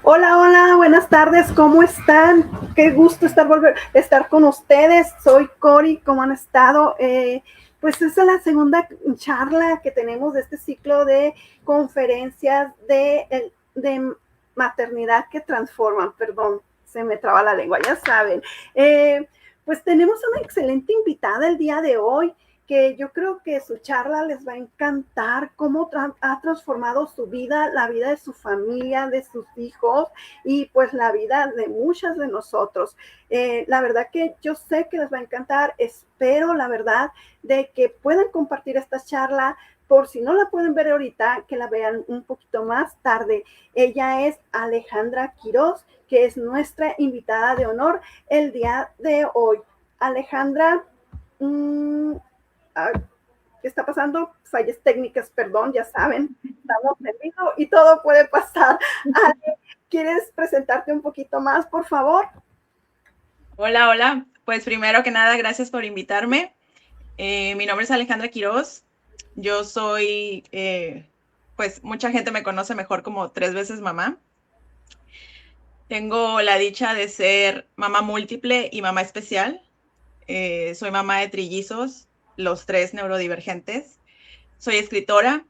Hola, hola, buenas tardes, ¿cómo están? Qué gusto estar con ustedes. Soy Cori, ¿cómo han estado? Pues esa es la segunda charla que tenemos de este ciclo de conferencias de maternidad que transforman. Perdón, se me traba la lengua, ya saben. Pues tenemos una excelente invitada el día de hoy que yo creo que su charla les va a encantar, cómo ha transformado su vida, la vida de su familia, de sus hijos y pues la vida de muchas de nosotros. La verdad que yo sé que les va a encantar, espero la verdad de que puedan compartir esta charla, por si no la pueden ver ahorita, que la vean un poquito más tarde. Ella es Alejandra Quiroz, que es nuestra invitada de honor el día de hoy. Alejandra, mmm, ¿qué está pasando? Fallas técnicas, perdón, ya saben, estamos en vivo y todo puede pasar. Ale, ¿quieres presentarte un poquito más, por favor? Hola, hola. Pues primero que nada, gracias por invitarme. Mi nombre es Alejandra Quiroz. Yo soy, pues mucha gente me conoce mejor como 3 veces mamá. Tengo la dicha de ser mamá múltiple y mamá especial. Soy mamá de trillizos, los 3 neurodivergentes. Soy escritora,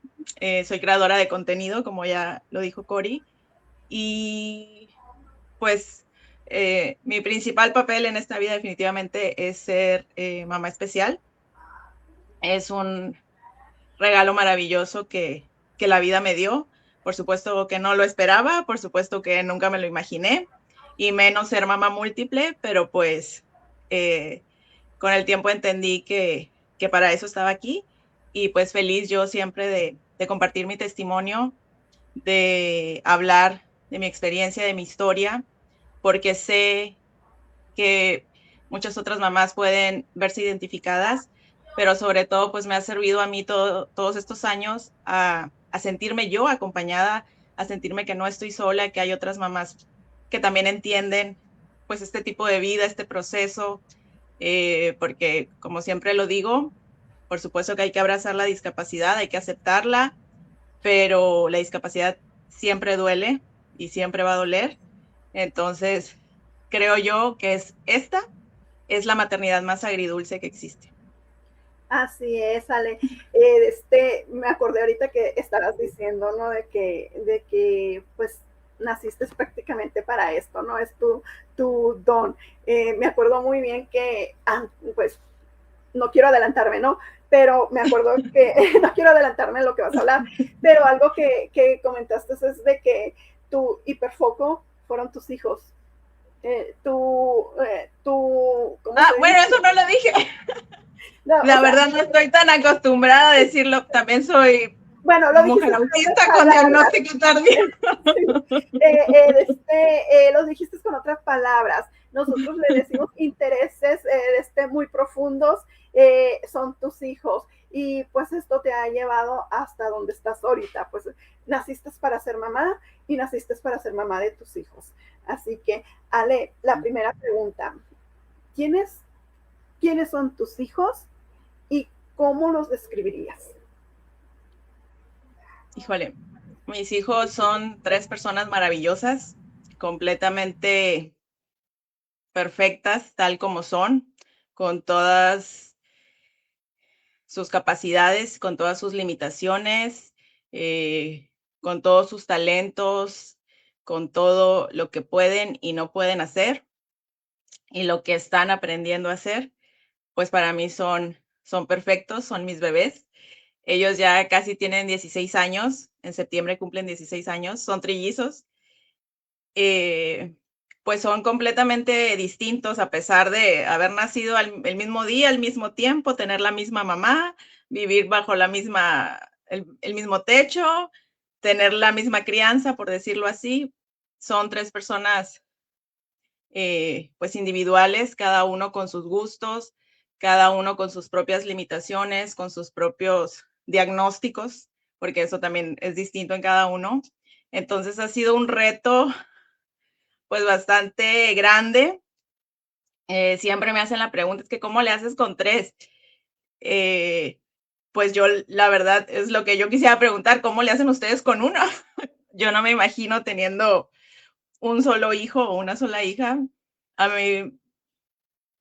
soy creadora de contenido, como ya lo dijo Cori. Y pues mi principal papel en esta vida definitivamente es ser mamá especial. Es un regalo maravilloso que la vida me dio. Por supuesto que no lo esperaba, por supuesto que nunca me lo imaginé, y menos ser mamá múltiple, pero pues con el tiempo entendí que para eso estaba aquí, y pues feliz yo siempre de compartir mi testimonio, de hablar de mi experiencia, de mi historia, porque sé que muchas otras mamás pueden verse identificadas, pero sobre todo pues me ha servido a mí todos estos años a sentirme yo acompañada, a sentirme que no estoy sola, que hay otras mamás que también entienden pues este tipo de vida, este proceso, porque como siempre lo digo, por supuesto que hay que abrazar la discapacidad, hay que aceptarla, pero la discapacidad siempre duele y siempre va a doler. Entonces, creo yo que esta es la maternidad más agridulce que existe. Así es, Ale. Me acordé ahorita que estarás diciendo, ¿no? De que pues naciste prácticamente para esto, ¿no? Es tu don. Me acuerdo muy bien que, pues, no quiero adelantarme, ¿no? Pero me acuerdo que, no quiero adelantarme en lo que vas a hablar, pero algo que comentaste es de que tu hiperfoco fueron tus hijos. ¿Cómo se Bueno, dice? eso no lo dije. No, o La sea, verdad no estoy tan acostumbrada a decirlo. También soy bueno, lo dijiste mujer con otras autista con palabras. diagnóstico tardío. Sí. Los dijiste con otras palabras. Nosotros le decimos intereses muy profundos, son tus hijos. Y pues esto te ha llevado hasta donde estás ahorita. Pues naciste para ser mamá y naciste para ser mamá de tus hijos. Así que, Ale, la primera pregunta. ¿Quiénes, ¿Quiénes son tus hijos y cómo los describirías? Híjole, mis hijos son 3 personas maravillosas, completamente perfectas, tal como son, con todas sus capacidades, con todas sus limitaciones, con todos sus talentos, con todo lo que pueden y no pueden hacer y lo que están aprendiendo a hacer, pues para mí son perfectos, son mis bebés. Ellos ya casi tienen 16 años, en septiembre cumplen 16 años, son trillizos. eh, pues son completamente distintos a pesar de haber nacido el mismo día, al mismo tiempo, tener la misma mamá, vivir bajo el mismo techo, tener la misma crianza, por decirlo así. Son 3 personas pues individuales, cada uno con sus gustos, cada uno con sus propias limitaciones, con sus propios diagnósticos, porque eso también es distinto en cada uno. Entonces ha sido un reto pues bastante grande. Siempre me hacen la pregunta, es que ¿cómo le haces con 3? Eh, pues yo, la verdad, es lo que yo quisiera preguntar, ¿cómo le hacen ustedes con 1? Yo no me imagino teniendo un solo hijo o una sola hija, a mí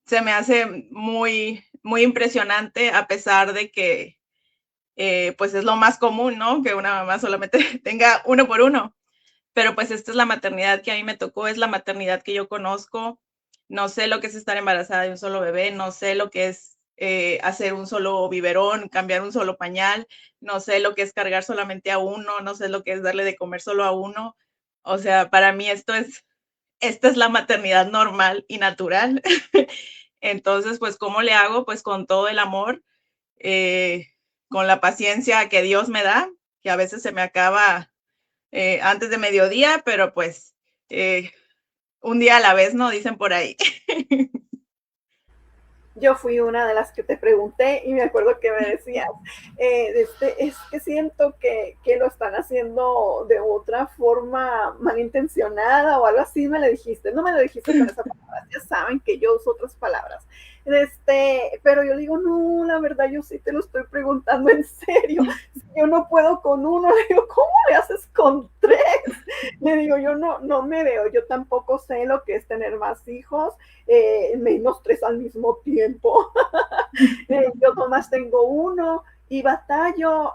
se me hace muy, muy impresionante, a pesar de que pues es lo más común, ¿no? Que una mamá solamente tenga uno por uno. Pero pues esta es la maternidad que a mí me tocó, es la maternidad que yo conozco. No sé lo que es estar embarazada de un solo bebé, no sé lo que es hacer un solo biberón, cambiar un solo pañal, no sé lo que es cargar solamente a uno, no sé lo que es darle de comer solo a uno. O sea, para mí esta es la maternidad normal y natural. Entonces, pues, ¿cómo le hago? Pues con todo el amor, eh, con la paciencia que Dios me da, que a veces se me acaba antes de mediodía, pero pues un día a la vez, ¿no? Dicen por ahí. Yo fui una de las que te pregunté y me acuerdo que me decías, es que siento que lo están haciendo de otra forma malintencionada o algo así, me lo dijiste. No me lo dijiste con esa palabra, ya saben que yo uso otras palabras. Pero yo digo, no, la verdad, yo sí te lo estoy preguntando en serio. Si yo no puedo con uno, le digo, ¿cómo le haces con tres? Le digo, yo no me veo, yo tampoco sé lo que es tener más hijos, menos tres al mismo tiempo. Yo nomás tengo uno y batallo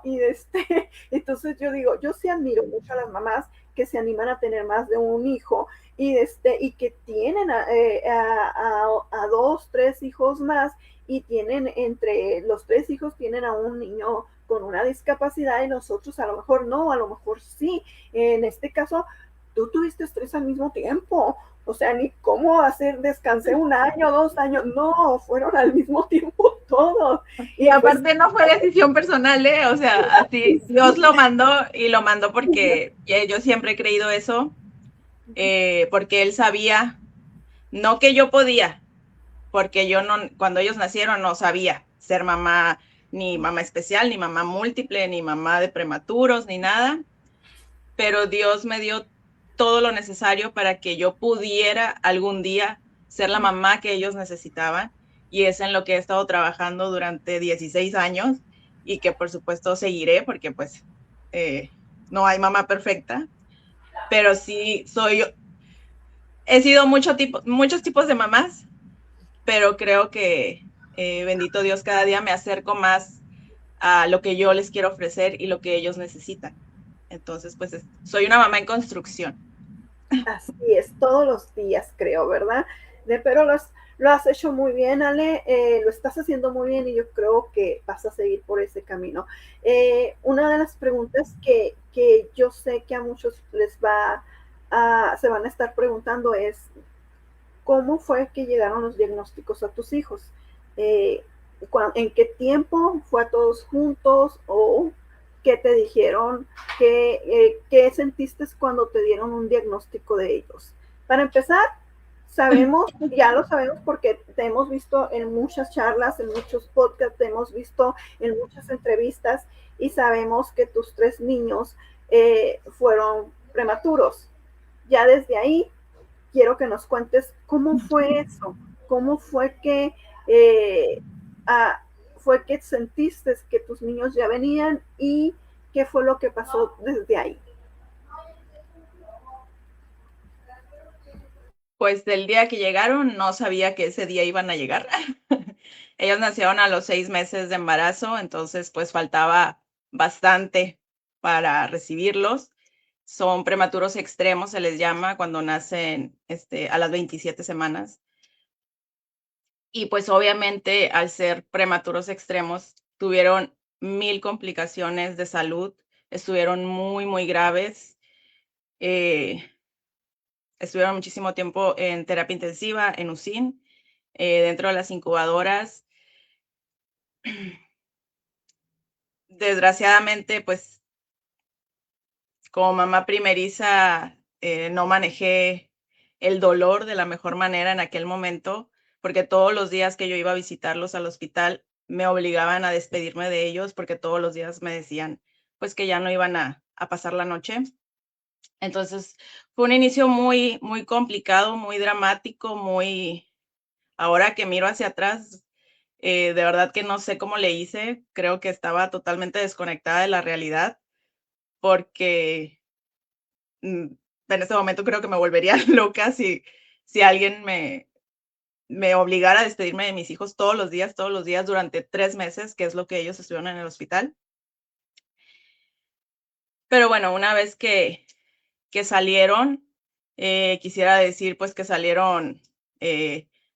entonces yo digo, yo sí admiro mucho a las mamás que se animan a tener más de un hijo y que tienen a dos, tres hijos más y tienen entre los tres hijos tienen a un niño con una discapacidad y nosotros a lo mejor no, a lo mejor sí. En este caso, tú tuviste tres al mismo tiempo. O sea, ni cómo hacer, descansé un año, 2 años, no, fueron al mismo tiempo todos. Y aparte no fue decisión personal, ¿eh? O sea, así Dios lo mandó y lo mandó porque yo siempre he creído eso, porque Él sabía, no que yo podía, porque yo no, cuando ellos nacieron no sabía ser mamá, ni mamá especial, ni mamá múltiple, ni mamá de prematuros, ni nada, pero Dios me dio todo lo necesario para que yo pudiera algún día ser la mamá que ellos necesitaban, y es en lo que he estado trabajando durante 16 años y que por supuesto seguiré porque pues no hay mamá perfecta, pero sí he sido muchos tipos de mamás, pero creo que bendito Dios, cada día me acerco más a lo que yo les quiero ofrecer y lo que ellos necesitan. Entonces, pues soy una mamá en construcción. Así es, todos los días creo, ¿verdad? Pero lo has hecho muy bien, Ale, lo estás haciendo muy bien y yo creo que vas a seguir por ese camino. Una de las preguntas que yo sé que a muchos se van a estar preguntando es, ¿cómo fue que llegaron los diagnósticos a tus hijos? Eh, ¿En qué tiempo? ¿Fue a todos juntos? ¿O qué te dijeron? ¿Qué sentiste cuando te dieron un diagnóstico de ellos? Para empezar, ya lo sabemos porque te hemos visto en muchas charlas, en muchos podcasts, te hemos visto en muchas entrevistas y sabemos que tus tres niños fueron prematuros. Ya desde ahí quiero que nos cuentes cómo fue eso, cómo eh, ah, fue que sentiste que tus niños ya venían y qué fue lo que pasó desde ahí. Pues del día que llegaron, no sabía que ese día iban a llegar. Ellos nacieron a los 6 meses de embarazo, entonces pues faltaba bastante para recibirlos. Son prematuros extremos, se les llama cuando nacen a las 27 semanas. Y pues obviamente al ser prematuros extremos, tuvieron 1000 complicaciones de salud, estuvieron muy, muy graves. Estuvieron muchísimo tiempo en terapia intensiva, en UCIN, dentro de las incubadoras. Desgraciadamente, pues como mamá primeriza, no manejé el dolor de la mejor manera en aquel momento, porque todos los días que yo iba a visitarlos al hospital me obligaban a despedirme de ellos, porque todos los días me decían pues que ya no iban a pasar la noche. Entonces fue un inicio muy, muy complicado, muy dramático, ahora que miro hacia atrás, de verdad que no sé cómo le hice. Creo que estaba totalmente desconectada de la realidad porque en este momento creo que me volvería loca si alguien me obligara a despedirme de mis hijos todos los días durante 3 meses, que es lo que ellos estuvieron en el hospital. Pero bueno, una vez que salieron, quisiera decir, pues, que salieron,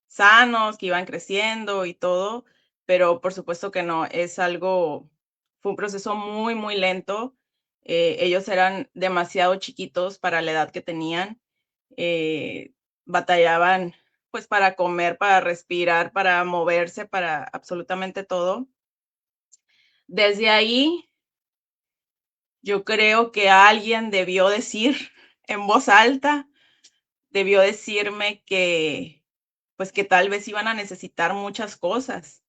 sanos, que iban creciendo y todo, pero por supuesto que no, fue un proceso muy, muy lento. Ellos eran demasiado chiquitos para la edad que tenían, batallaban, pues, para comer, para respirar, para moverse, para absolutamente todo. Desde ahí, yo creo que alguien debió decir en voz alta, debió decirme que, pues, que tal vez iban a necesitar muchas cosas.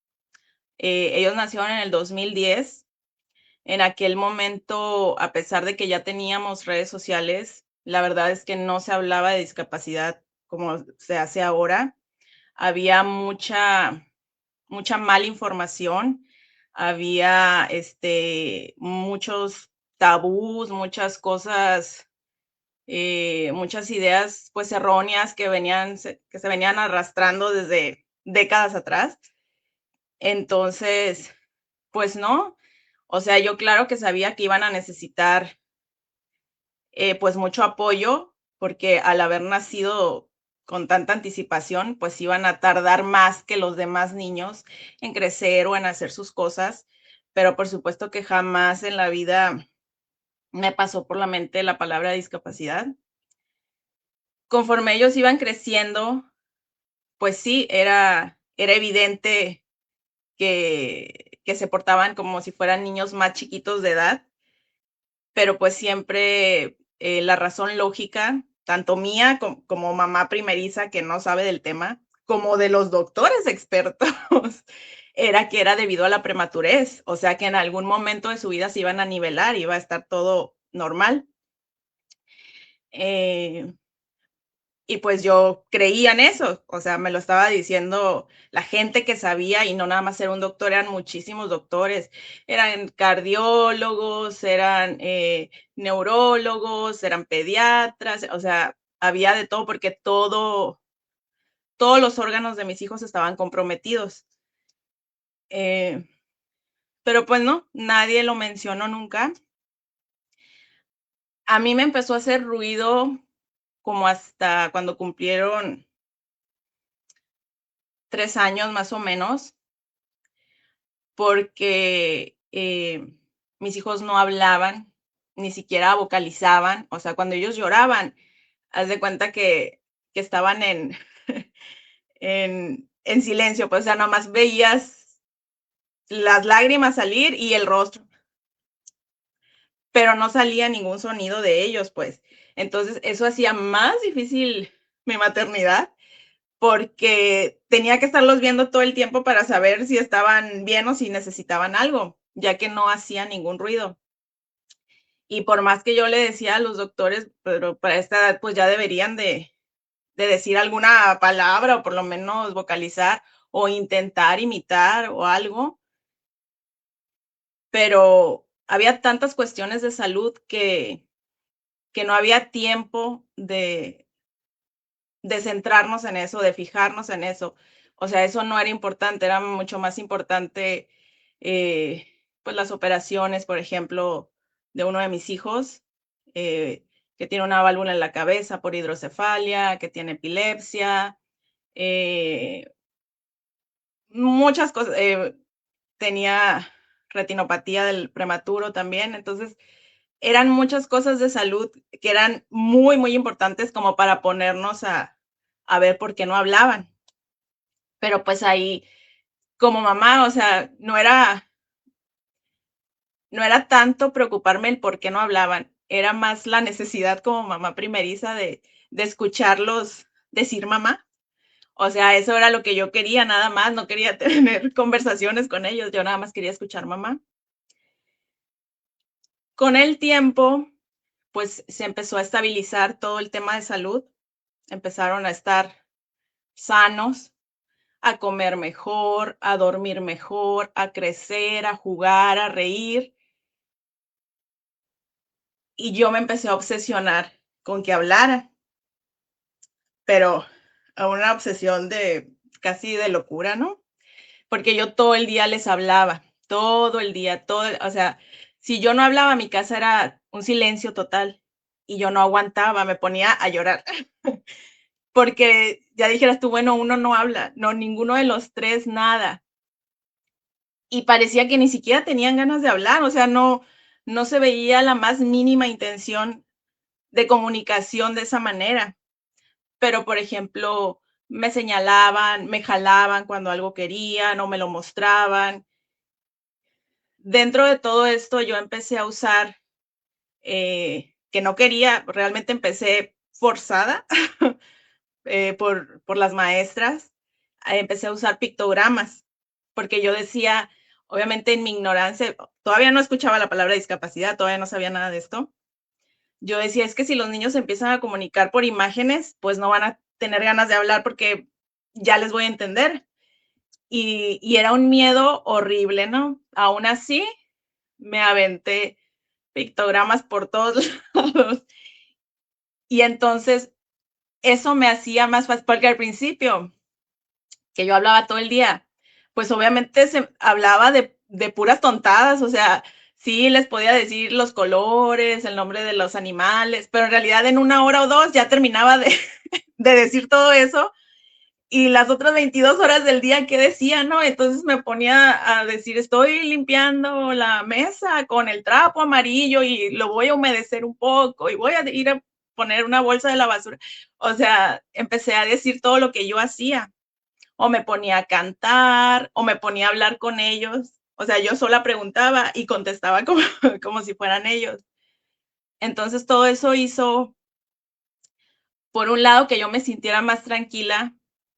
Ellos nacieron en el 2010. En aquel momento, a pesar de que ya teníamos redes sociales, la verdad es que no se hablaba de discapacidad como se hace ahora. Había mucha mala información, había, muchos tabús, muchas cosas, muchas ideas, pues, erróneas que se venían arrastrando desde décadas atrás. Entonces, pues no, o sea, yo claro que sabía que iban a necesitar, pues, mucho apoyo, porque al haber nacido con tanta anticipación, pues, iban a tardar más que los demás niños en crecer o en hacer sus cosas, pero por supuesto que jamás en la vida me pasó por la mente la palabra discapacidad. Conforme ellos iban creciendo, pues sí, era evidente que se portaban como si fueran niños más chiquitos de edad, pero pues siempre, la razón lógica, tanto mía como mamá primeriza que no sabe del tema, como de los doctores expertos, era que era debido a la prematurez, o sea, que en algún momento de su vida se iban a nivelar, iba a estar todo normal. Eh, y pues yo creía en eso, o sea, me lo estaba diciendo la gente que sabía y no nada más era un doctor, eran muchísimos doctores, eran cardiólogos, eran neurólogos, eran pediatras, o sea, había de todo porque todos los órganos de mis hijos estaban comprometidos. Eh, pero pues no, nadie lo mencionó nunca. A mí me empezó a hacer ruido como hasta cuando cumplieron 3 años más o menos, porque, mis hijos no hablaban, ni siquiera vocalizaban, o sea, cuando ellos lloraban, haz de cuenta que estaban en en silencio, pues, o sea, nada más veías las lágrimas salir y el rostro, pero no salía ningún sonido de ellos, pues. Entonces, eso hacía más difícil mi maternidad, porque tenía que estarlos viendo todo el tiempo para saber si estaban bien o si necesitaban algo, ya que no hacían ningún ruido. Y por más que yo le decía a los doctores, pero para esta edad, pues ya deberían de decir alguna palabra o por lo menos vocalizar o intentar imitar o algo, pero había tantas cuestiones de salud que no había tiempo de centrarnos en eso, de fijarnos en eso. O sea, eso no era importante, era mucho más importante, pues, las operaciones, por ejemplo, de uno de mis hijos, que tiene una válvula en la cabeza por hidrocefalia, que tiene epilepsia, eh, muchas cosas, tenía retinopatía del prematuro también. Entonces, eran muchas cosas de salud que eran muy, muy importantes como para ponernos a ver por qué no hablaban. Pero, pues, ahí, como mamá, o sea, no era tanto preocuparme el por qué no hablaban, era más la necesidad como mamá primeriza de escucharlos decir mamá. O sea, eso era lo que yo quería, nada más, no quería tener conversaciones con ellos, yo nada más quería escuchar mamá. Con el tiempo, pues, se empezó a estabilizar todo el tema de salud, empezaron a estar sanos, a comer mejor, a dormir mejor, a crecer, a jugar, a reír. Y yo me empecé a obsesionar con que hablara, pero a una obsesión de casi de locura, ¿no? Porque yo todo el día les hablaba, todo el día, o sea, si yo no hablaba, mi casa era un silencio total y yo no aguantaba, me ponía a llorar. Porque ya dijeras tú, bueno, uno no habla, no, ninguno de los tres nada. Y parecía que ni siquiera tenían ganas de hablar, o sea, no se veía la más mínima intención de comunicación de esa manera. Pero, por ejemplo, me señalaban, me jalaban cuando algo querían o me lo mostraban. Dentro de todo esto, yo empecé a usar, que no quería, realmente empecé forzada por las maestras, empecé a usar pictogramas, porque yo decía, obviamente en mi ignorancia, todavía no escuchaba la palabra discapacidad, todavía no sabía nada de esto. Yo decía, es que si los niños empiezan a comunicar por imágenes, pues no van a tener ganas de hablar porque ya les voy a entender. Y era un miedo horrible, ¿no? Aún así, me aventé pictogramas por todos lados. Y entonces eso me hacía más fácil, porque al principio, que yo hablaba todo el día, pues obviamente se hablaba de puras tontadas, o sea, sí les podía decir los colores, el nombre de los animales, pero en realidad en 1 hora o 2 ya terminaba de decir todo eso y las otras 22 horas del día, ¿qué decía, no? Entonces me ponía a decir, estoy limpiando la mesa con el trapo amarillo y lo voy a humedecer un poco y voy a ir a poner una bolsa de la basura. O sea, empecé a decir todo lo que yo hacía. O me ponía a cantar, o me ponía a hablar con ellos. O sea, yo sola preguntaba y contestaba como, como si fueran ellos. Entonces todo eso hizo, por un lado, que yo me sintiera más tranquila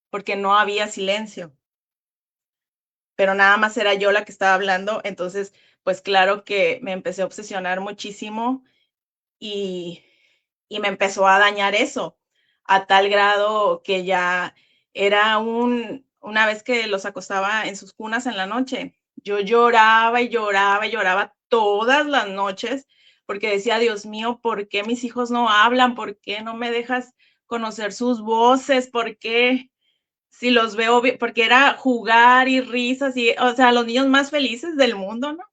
porque no había silencio, pero nada más era yo la que estaba hablando. Entonces, pues claro que me empecé a obsesionar muchísimo y, y me empezó a dañar eso, a tal grado que ya era una vez que los acostaba en sus cunas en la noche, yo lloraba y lloraba y lloraba todas las noches porque decía, Dios mío, ¿por qué mis hijos no hablan? ¿Por qué no me dejas conocer sus voces? ¿Por qué si los veo bien? Porque era jugar y risas y, o sea, los niños más felices del mundo, ¿no?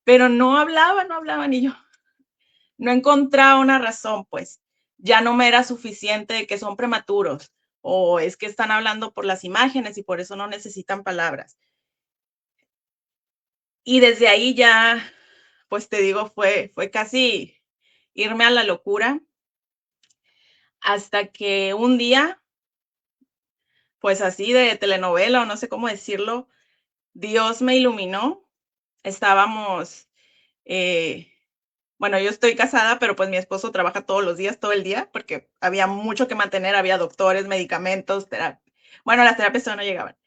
Pero no hablaban y yo no encontraba una razón, pues ya no me era suficiente de que son prematuros o es que están hablando por las imágenes y por eso no necesitan palabras. Y desde ahí ya, pues te digo, fue casi irme a la locura hasta que un día, pues así de telenovela o no sé cómo decirlo, Dios me iluminó. Estábamos, eh, bueno, yo estoy casada, pero pues mi esposo trabaja todos los días, todo el día, porque había mucho que mantener, había doctores, medicamentos, bueno, las terapias todavía no llegaban,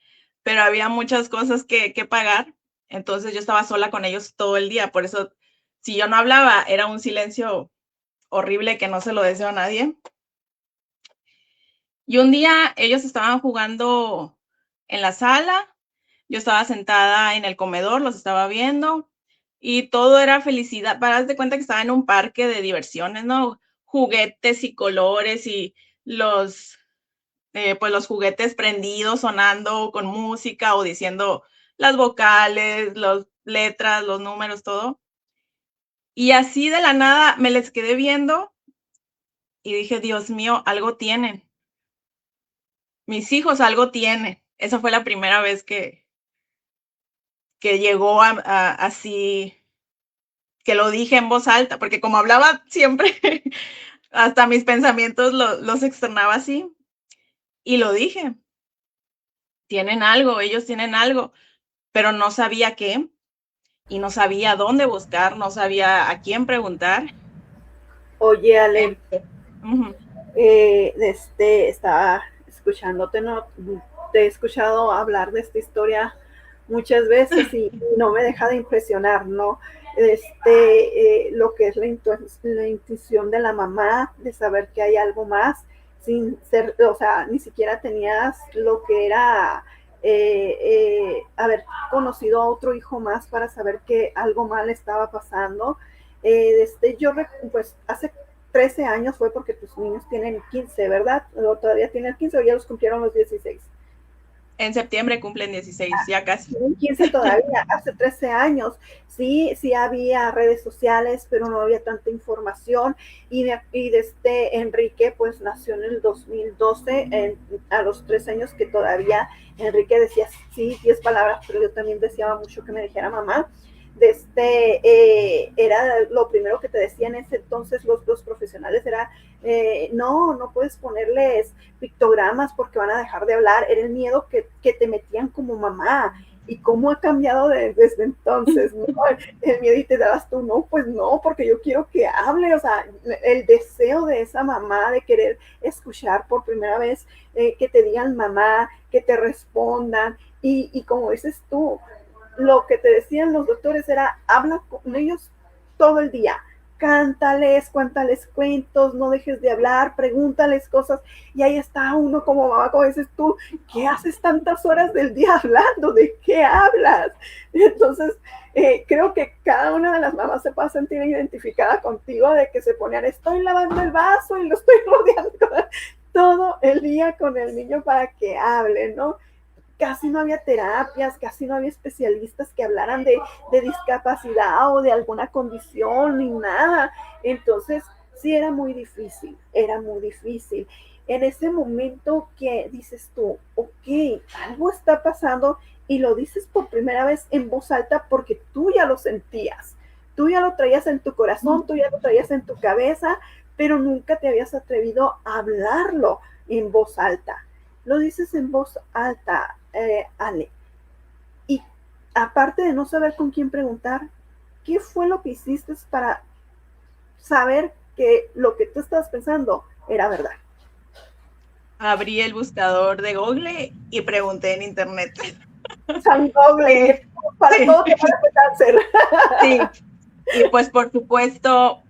pero había muchas cosas que pagar, entonces yo estaba sola con ellos todo el día, por eso si yo no hablaba era un silencio horrible que no se lo deseo a nadie. Y un día ellos estaban jugando en la sala, yo estaba sentada en el comedor, los estaba viendo y todo era felicidad. Para de cuenta que estaba en un parque de diversiones, ¿no? Juguetes y colores y pues los juguetes prendidos, sonando con música o diciendo las vocales, las letras, los números, todo. Y así de la nada me les quedé viendo y dije, Dios mío, algo tienen. Mis hijos algo tienen. Esa fue la primera vez que llegó así, que lo dije en voz alta, porque como hablaba siempre, hasta mis pensamientos los externaba así, y lo dije, tienen algo, ellos tienen algo, pero no sabía qué, y no sabía dónde buscar, no sabía a quién preguntar. Oye, Ale, Uh-huh. estaba escuchándote, ¿no? Te he escuchado hablar de esta historia muchas veces y no me deja de impresionar, ¿no? Lo que es la intuición de la mamá, de saber que hay algo más, sin ser, o sea, ni siquiera tenías lo que era haber conocido a otro hijo más para saber que algo mal estaba pasando. Yo, pues, hace 13 años fue porque tus niños tienen 15, ¿verdad? ¿O todavía tienen 15 o ya los cumplieron los 16? En septiembre cumplen 16, ya casi. Tienen 15 todavía, hace 13 años. Sí, sí había redes sociales, pero no había tanta información. Y desde Enrique, pues nació en el 2012, a los 3 años que todavía Enrique decía, sí, 10 palabras, pero yo también deseaba mucho que me dijera mamá. Era lo primero que te decían en ese entonces los profesionales, era, no puedes ponerles pictogramas porque van a dejar de hablar, era el miedo que te metían como mamá. ¿Y cómo ha cambiado desde entonces? ¿No? El miedo y te dabas tú, no, pues no, porque yo quiero que hable, o sea, el deseo de esa mamá de querer escuchar por primera vez, que te digan mamá, que te respondan, y como dices tú, lo que te decían los doctores era, habla con ellos todo el día, cántales, cuéntales cuentos, no dejes de hablar, pregúntales cosas, y ahí está uno como mamá, como dices tú, ¿qué haces tantas horas del día hablando? ¿De qué hablas? Entonces, creo que cada una de las mamás se puede sentir identificada contigo, de que se ponían, estoy lavando el vaso y lo estoy rodeando todo el día con el niño para que hable, ¿no? Casi no había terapias, casi no había especialistas que hablaran de discapacidad o de alguna condición ni nada. Entonces, sí era muy difícil, era muy difícil. En ese momento que dices tú, ok, algo está pasando y lo dices por primera vez en voz alta porque tú ya lo sentías, tú ya lo traías en tu corazón, tú ya lo traías en tu cabeza, pero nunca te habías atrevido a hablarlo en voz alta. Lo dices en voz alta, Ale. Y aparte de no saber con quién preguntar, ¿qué fue lo que hiciste para saber que lo que tú estabas pensando era verdad? Abrí el buscador de Google y pregunté en internet. San Google, para Sí, todo te parece cáncer. sí. Y pues por supuesto,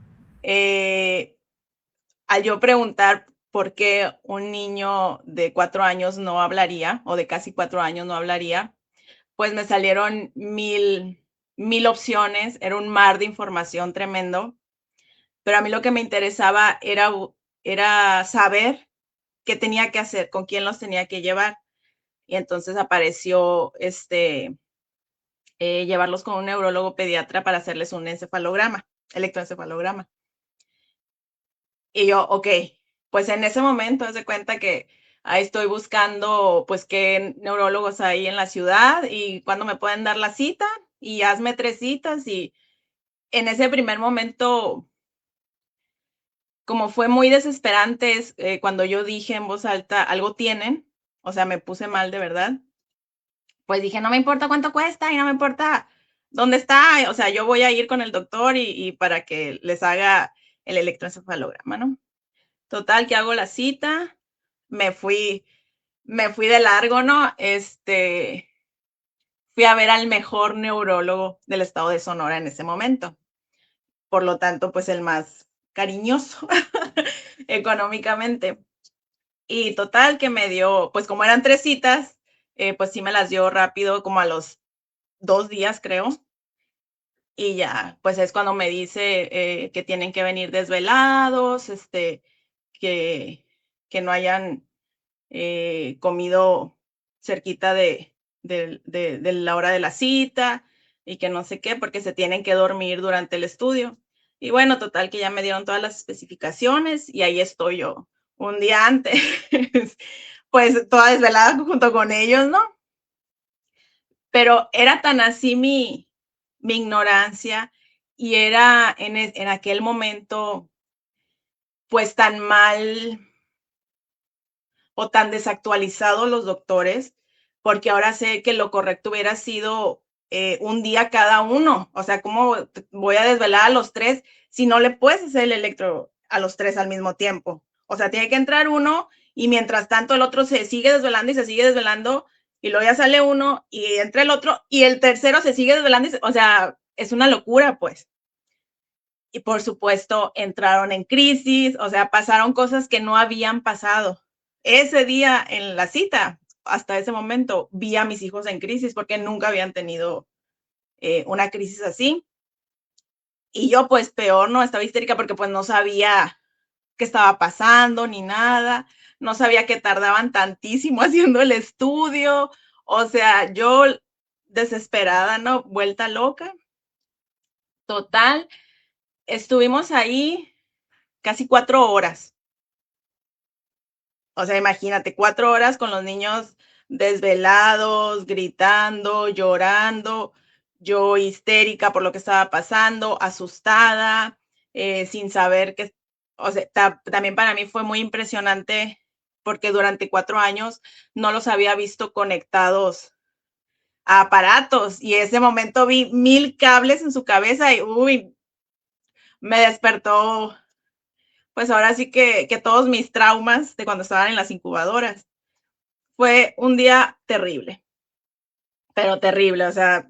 al yo preguntar por qué un niño de 4 años no hablaría, o de casi 4 años no hablaría, pues me salieron mil opciones, era un mar de información tremendo, pero a mí lo que me interesaba era saber qué tenía que hacer, con quién los tenía que llevar. Y entonces apareció, llevarlos con un neurólogo pediatra para hacerles un encefalograma, electroencefalograma. Y yo, okey, pues en ese momento, haz de cuenta que ahí estoy buscando, pues, qué neurólogos hay en la ciudad y cuándo me pueden dar la cita, y hazme 3 citas. Y en ese primer momento, como fue muy desesperante, cuando yo dije en voz alta: "Algo tienen", o sea, me puse mal de verdad, pues dije: "No me importa cuánto cuesta y no me importa dónde está, o sea, yo voy a ir con el doctor y para que les haga el electroencefalograma", ¿no? Total, que hago la cita, me fui me fui de largo, ¿no? Fui a ver al mejor neurólogo del estado de Sonora en ese momento. Por lo tanto, pues, el más cariñoso económicamente. Y total que me dio, pues, como eran 3 citas, pues, sí me las dio rápido, como a los 2 días, creo. Y ya, pues, es cuando me dice, que tienen que venir desvelados, que no hayan comido cerquita de la hora de la cita y que no sé qué, porque se tienen que dormir durante el estudio. Y bueno, total que ya me dieron todas las especificaciones y ahí estoy yo, un día antes, pues toda desvelada junto con ellos, ¿no? Pero era tan así mi ignorancia y era en aquel momento, pues tan mal o tan desactualizados los doctores, porque ahora sé que lo correcto hubiera sido un día cada uno. O sea, ¿cómo voy a desvelar a los 3 si no le puedes hacer el electro a los 3 al mismo tiempo? O sea, tiene que entrar uno y mientras tanto el otro se sigue desvelando y se sigue desvelando y luego ya sale uno y entra el otro y el tercero se sigue desvelando. O sea, es una locura, pues. Y por supuesto, entraron en crisis, o sea, pasaron cosas que no habían pasado. Ese día en la cita, hasta ese momento, vi a mis hijos en crisis porque nunca habían tenido una crisis así. Y yo, pues peor, ¿no? Estaba histérica porque pues no sabía qué estaba pasando ni nada. No sabía que tardaban tantísimo haciendo el estudio. O sea, yo desesperada, ¿no? Vuelta loca. Total, estuvimos ahí casi 4 horas. O sea, imagínate, 4 horas con los niños desvelados, gritando, llorando, yo histérica por lo que estaba pasando, asustada, sin saber qué, o sea, también para mí fue muy impresionante porque durante 4 años no los había visto conectados a aparatos y ese momento vi 1000 cables en su cabeza y, uy, me despertó, pues ahora sí que todos mis traumas de cuando estaban en las incubadoras. Fue un día terrible, pero terrible, o sea,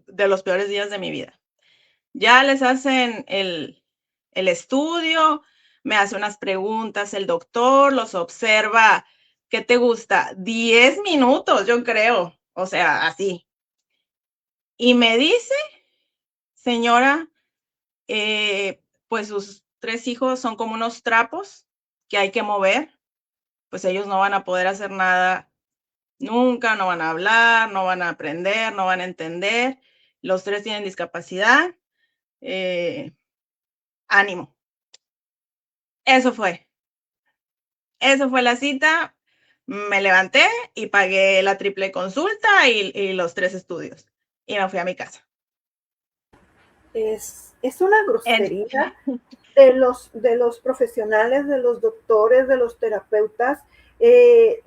de los peores días de mi vida. Ya les hacen el estudio, me hace unas preguntas el doctor, los observa, ¿qué te gusta? 10 minutos, yo creo, o sea, así. Y me dice, señora, pues sus 3 hijos son como unos trapos que hay que mover, pues ellos no van a poder hacer nada nunca, no van a hablar, no van a aprender, no van a entender. Los 3 tienen discapacidad. Ánimo. Eso fue. Eso fue la cita. Me levanté y pagué la triple consulta y los 3 estudios. Y me fui a mi casa. Es una En, grosería de los profesionales, de los doctores, de los terapeutas,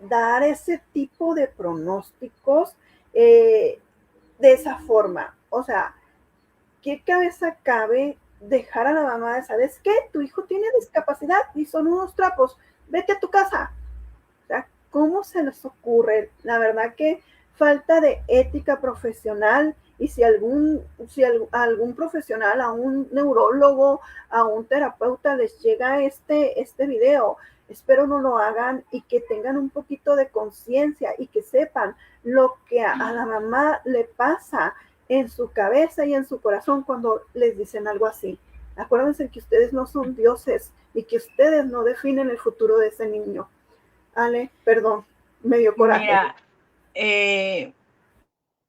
dar ese tipo de pronósticos de esa forma. O sea, ¿qué cabeza cabe dejar a la mamá de, ¿sabes qué? Tu hijo tiene discapacidad y son unos trapos, vete a tu casa. O sea, ¿cómo se les ocurre? La verdad que falta de ética profesional y si algún profesional, a un neurólogo, a un terapeuta les llega este video, espero no lo hagan y que tengan un poquito de conciencia y que sepan lo que a la mamá le pasa en su cabeza y en su corazón cuando les dicen algo así. Acuérdense que ustedes no son dioses y que ustedes no definen el futuro de ese niño. Ale, perdón, me dio coraje. Mira,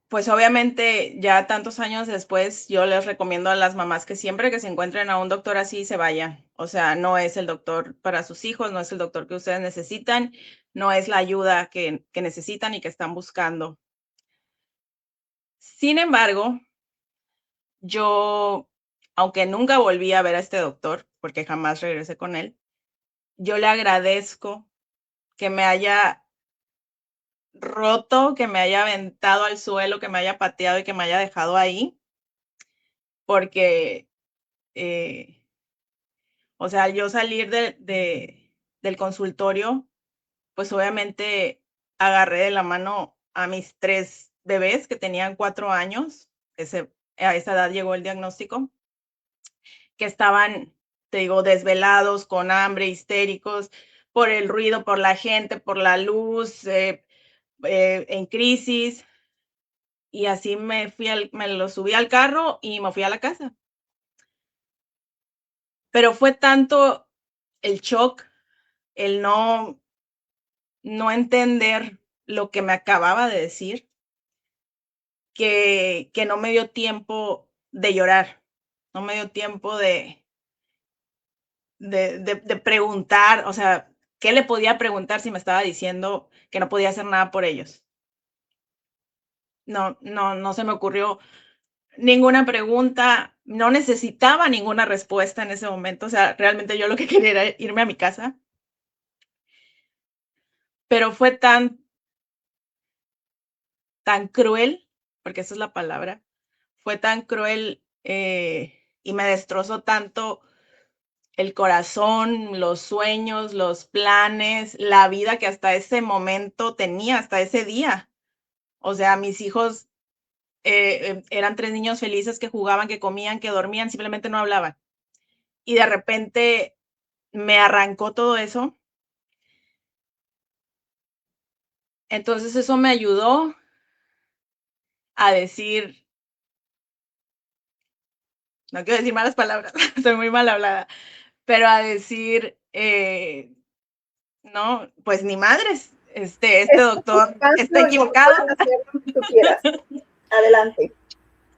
pues obviamente ya tantos años después, yo les recomiendo a las mamás que siempre que se encuentren a un doctor así se vayan. O sea, no es el doctor para sus hijos, no es el doctor que ustedes necesitan, no es la ayuda que necesitan y que están buscando. Sin embargo, yo, aunque nunca volví a ver a este doctor, porque jamás regresé con él, yo le agradezco que me haya roto, que me haya aventado al suelo, que me haya pateado y que me haya dejado ahí, porque, o sea, yo salir del consultorio, pues obviamente agarré de la mano a mis 3 bebés que tenían 4 años, a esa edad llegó el diagnóstico, que estaban, te digo, desvelados, con hambre, histéricos, por el ruido, por la gente, por la luz, en crisis. Y así me lo subí al carro y me fui a la casa. Pero fue tanto el shock, el no entender lo que me acababa de decir, que no me dio tiempo de llorar, no me dio tiempo de preguntar, o sea, ¿qué le podía preguntar si me estaba diciendo que no podía hacer nada por ellos? No se me ocurrió ninguna pregunta, no necesitaba ninguna respuesta en ese momento, o sea, realmente yo lo que quería era irme a mi casa, pero fue tan cruel, porque esa es la palabra, fue tan cruel, y me destrozó tanto el corazón, los sueños, los planes, la vida que hasta ese momento tenía, hasta ese día. O sea, mis hijos, eran 3 niños felices que jugaban, que comían, que dormían, simplemente no hablaban. Y de repente me arrancó todo eso. Entonces, eso me ayudó a decir, no quiero decir malas palabras, soy muy mal hablada, pero a decir, no, pues ni madres, este doctor está equivocado. Hacer lo que tú quieras. Adelante.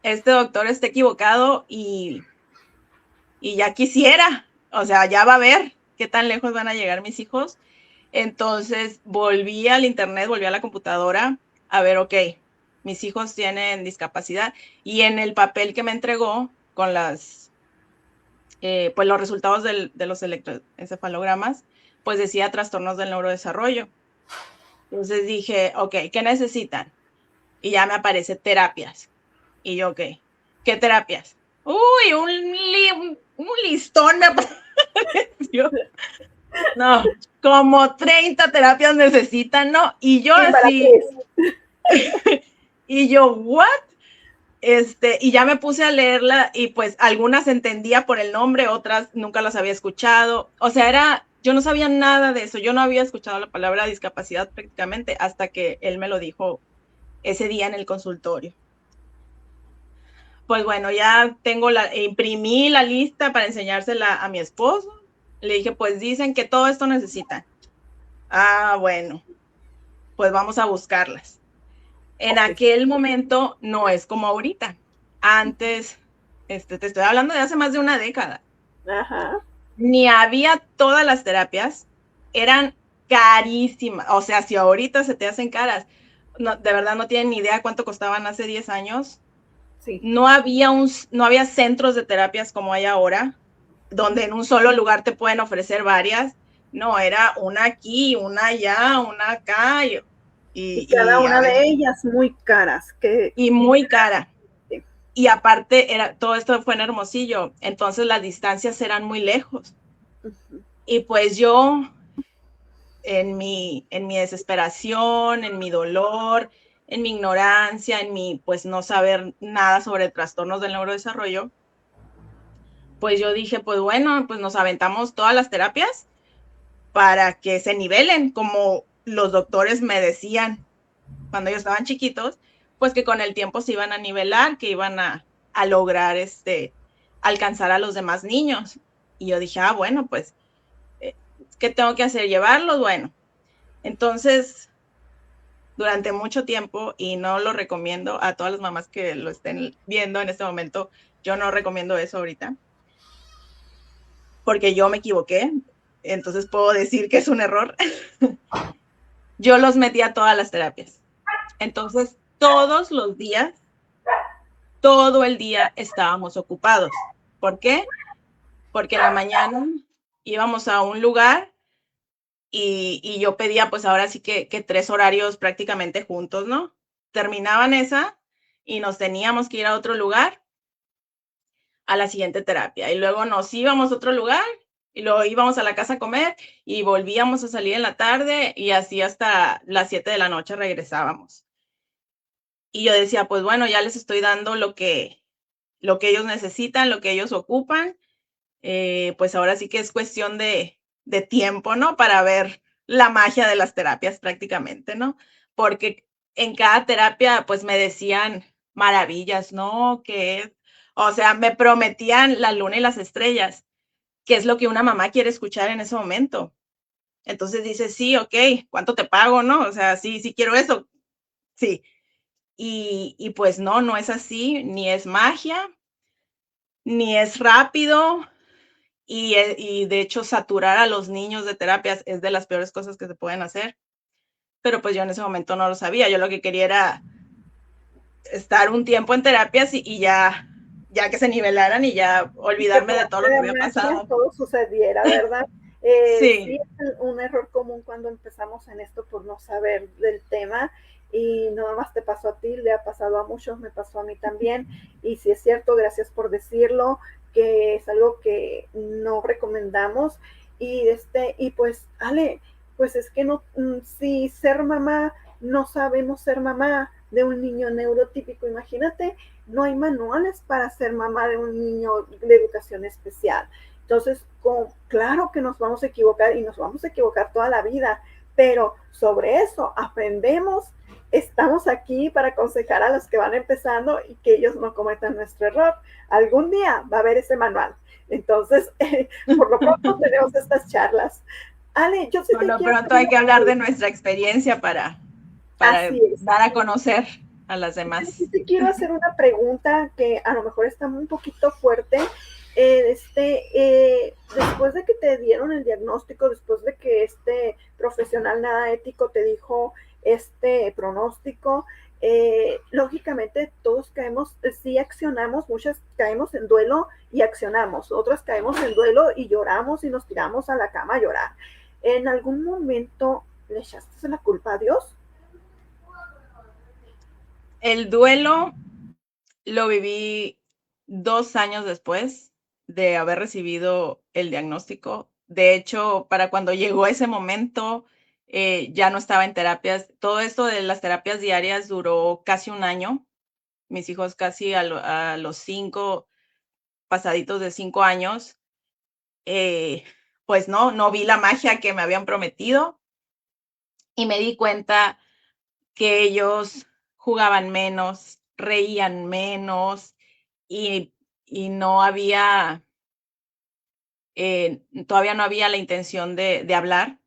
Este doctor está equivocado y ya quisiera, o sea, ya va a ver qué tan lejos van a llegar mis hijos. Entonces volví al internet, volví a la computadora a ver, ok, mis hijos tienen discapacidad, y en el papel que me entregó con pues los resultados de los electroencefalogramas, pues decía trastornos del neurodesarrollo. Entonces dije, ok, ¿qué necesitan? Y ya me aparece terapias. Y yo, ok, ¿qué terapias? Uy, un listón me apareció. No, como 30 terapias necesitan, ¿no? Y yo así, y yo, ¿what? Y ya me puse a leerla, y pues algunas entendía por el nombre, otras nunca las había escuchado. O sea, yo no sabía nada de eso, yo no había escuchado la palabra discapacidad prácticamente hasta que él me lo dijo ese día en el consultorio. Pues bueno, ya imprimí la lista para enseñársela a mi esposo. Le dije, pues dicen que todo esto necesitan. Ah, bueno, pues vamos a buscarlas. En aquel momento no es como ahorita. Antes, te estoy hablando de hace más de una década. Ajá. Ni había todas las terapias, eran carísimas. O sea, si ahorita se te hacen caras, no, de verdad no tienen ni idea cuánto costaban hace 10 años. Sí. No había centros de terapias como hay ahora, donde en un solo lugar te pueden ofrecer varias. No, era una aquí, una allá, una acá. Y cada una de ellas muy caras. Y muy cara. Sí. Y aparte, todo esto fue en Hermosillo, entonces las distancias eran muy lejos. Uh-huh. Y pues yo, en mi desesperación, en mi dolor, en mi ignorancia, en mi pues no saber nada sobre trastornos del neurodesarrollo, pues yo dije, pues bueno, pues nos aventamos todas las terapias para que se nivelen, como los doctores me decían cuando ellos estaban chiquitos, pues que con el tiempo se iban a nivelar, que iban a lograr alcanzar a los demás niños. Y yo dije, bueno, pues, ¿qué tengo que hacer? ¿Llevarlos? Bueno, entonces, durante mucho tiempo, y no lo recomiendo a todas las mamás que lo estén viendo en este momento, yo no recomiendo eso ahorita, porque yo me equivoqué, entonces puedo decir que es un error. Yo los metí a todas las terapias. Entonces, todos los días, todo el día estábamos ocupados. ¿Por qué? Porque en la mañana íbamos a un lugar y yo pedía, pues ahora sí que 3 horarios prácticamente juntos, ¿no? Terminaban esa y nos teníamos que ir a otro lugar a la siguiente terapia. Y luego nos íbamos a otro lugar y luego íbamos a la casa a comer y volvíamos a salir en la tarde y así hasta las 7 de la noche regresábamos. Y yo decía, pues bueno, ya les estoy dando lo que ellos necesitan, lo que ellos ocupan, pues ahora sí que es cuestión de tiempo, ¿no? Para ver la magia de las terapias prácticamente, ¿no? Porque en cada terapia, pues me decían maravillas, ¿no? O sea, me prometían la luna y las estrellas, que es lo que una mamá quiere escuchar en ese momento. Entonces dice, sí, ok, ¿cuánto te pago, no? O sea, sí quiero eso, sí. Y pues no es así, ni es magia, ni es rápido, y de hecho saturar a los niños de terapias es de las peores cosas que se pueden hacer. Pero pues yo en ese momento no lo sabía, yo lo que quería era estar un tiempo en terapias y ya que se nivelaran y ya olvidarme de todo lo que había pasado. Todo sucediera, ¿verdad? Sí. Es un error común cuando empezamos en esto por no saber del tema, y no nada más te pasó a ti, le ha pasado a muchos, me pasó a mí también, y si es cierto, gracias por decirlo, que es algo que no recomendamos. Y pues, Ale, pues es que no, si ser mamá, no sabemos ser mamá de un niño neurotípico, imagínate, no hay manuales para ser mamá de un niño de educación especial. Entonces, claro que nos vamos a equivocar y nos vamos a equivocar toda la vida, pero sobre eso aprendemos, estamos aquí para aconsejar a los que van empezando y que ellos no cometan nuestro error. Algún día va a haber ese manual. Entonces, por lo pronto tenemos estas charlas. Ale, yo sí Por te lo quiero pronto hay que hablar de nuestra experiencia para así es. dar a conocer a las Yo sí demás. te quiero hacer una pregunta que a lo mejor está un poquito fuerte. Después de que te dieron el diagnóstico, después de que este profesional nada ético te dijo este pronóstico, lógicamente todos caemos, sí accionamos, muchas caemos en duelo y accionamos, otras caemos en duelo y lloramos y nos tiramos a la cama a llorar. ¿En algún momento le echaste la culpa a Dios? El duelo lo viví 2 años después de haber recibido el diagnóstico. De hecho, para cuando llegó ese momento, ya no estaba en terapias. Todo esto de las terapias diarias duró casi un año. Mis hijos casi a los 5, pasaditos de 5 años, pues no vi la magia que me habían prometido y me di cuenta que ellos jugaban menos, reían menos y, y no había, todavía no había la intención de hablar.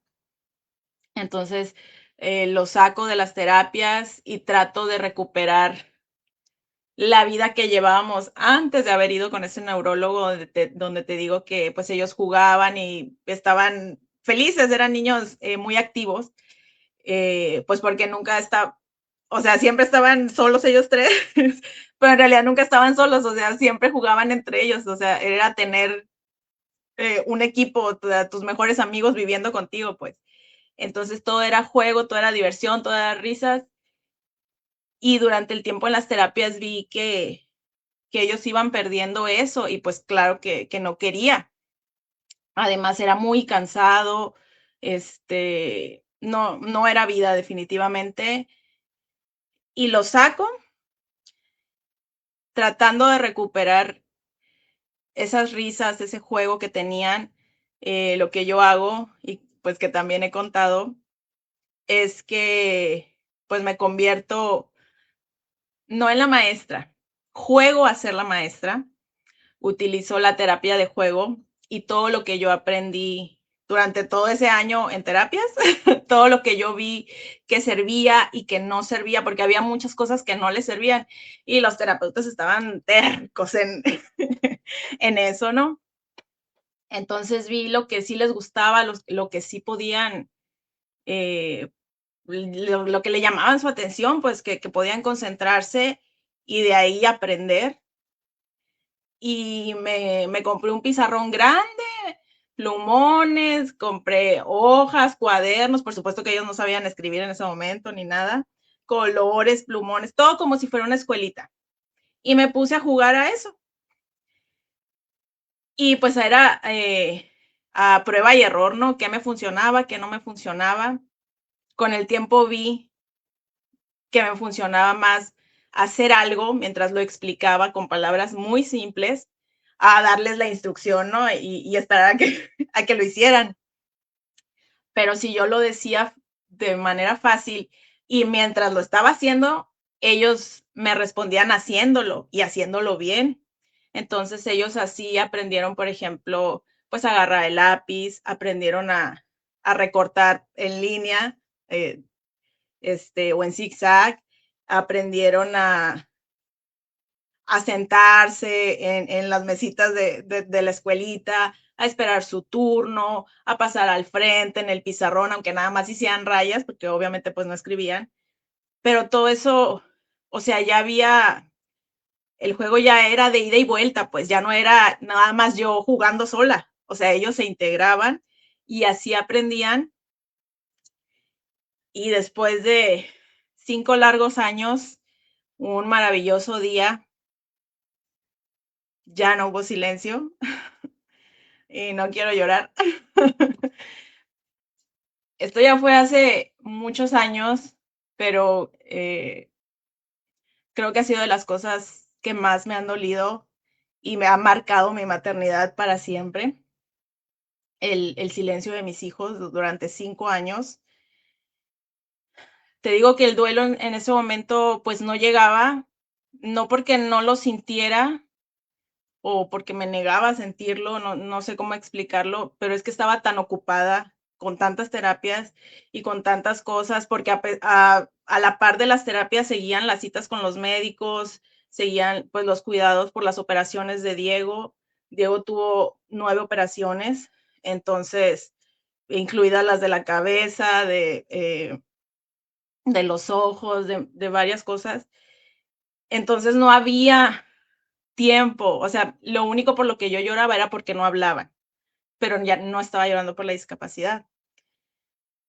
Entonces, lo saco de las terapias y trato de recuperar la vida que llevábamos antes de haber ido con ese neurólogo donde te digo que pues ellos jugaban y estaban felices, eran niños muy activos, pues porque nunca está, o sea, siempre estaban solos ellos tres, pero en realidad nunca estaban solos, o sea, siempre jugaban entre ellos, o sea, era tener un equipo, tus mejores amigos viviendo contigo, pues. Entonces todo era juego, todo era diversión, todo era risas. Y durante el tiempo en las terapias vi que ellos iban perdiendo eso y pues claro que no quería. Además era muy cansado, no era vida definitivamente. Y lo saco tratando de recuperar esas risas, ese juego que tenían. Lo que yo hago y pues que también he contado es que pues me convierto no en la maestra, juego a ser la maestra. Utilizo la terapia de juego y todo lo que yo aprendí durante todo ese año en terapias, todo lo que yo vi que servía y que no servía, porque había muchas cosas que no les servían y los terapeutas estaban tercos en, en eso, ¿no? Entonces vi lo que sí les gustaba, lo que sí podían, eh, lo que le llamaban su atención, pues que podían concentrarse y de ahí aprender. Y me compré un pizarrón grande, plumones, compré hojas, cuadernos, por supuesto que ellos no sabían escribir en ese momento ni nada, colores, plumones, todo como si fuera una escuelita. Y me puse a jugar a eso. Y pues era a prueba y error, ¿no? ¿Qué me funcionaba, qué no me funcionaba? Con el tiempo vi que me funcionaba más hacer algo mientras lo explicaba con palabras muy simples a darles la instrucción, ¿no? Y esperar a que, a que lo hicieran. Pero si yo lo decía de manera fácil y mientras lo estaba haciendo, ellos me respondían haciéndolo y haciéndolo bien. Entonces ellos así aprendieron, por ejemplo, pues a agarrar el lápiz, aprendieron a recortar en línea, o en zigzag, aprendieron a sentarse en las mesitas de la escuelita, a esperar su turno, a pasar al frente en el pizarrón, aunque nada más hicieran rayas, porque obviamente pues no escribían, pero todo eso, o sea, ya había, el juego ya era de ida y vuelta, pues ya no era nada más yo jugando sola, o sea, ellos se integraban y así aprendían. Y después de 5 largos años, un maravilloso día, ya no hubo silencio y no quiero llorar. Esto ya fue hace muchos años, pero creo que ha sido de las cosas que más me han dolido y me ha marcado mi maternidad para siempre. El silencio de mis hijos durante 5 años. te digo que el duelo en ese momento, pues, no llegaba, no porque no lo sintiera o porque me negaba a sentirlo, no sé cómo explicarlo, pero es que estaba tan ocupada con tantas terapias y con tantas cosas, porque a la par de las terapias seguían las citas con los médicos, seguían, pues, los cuidados por las operaciones de Diego. Diego tuvo 9 operaciones, entonces, incluidas las de la cabeza, de los ojos, de varias cosas. Entonces, no había tiempo, o sea, lo único por lo que yo lloraba era porque no hablaban, pero ya no estaba llorando por la discapacidad.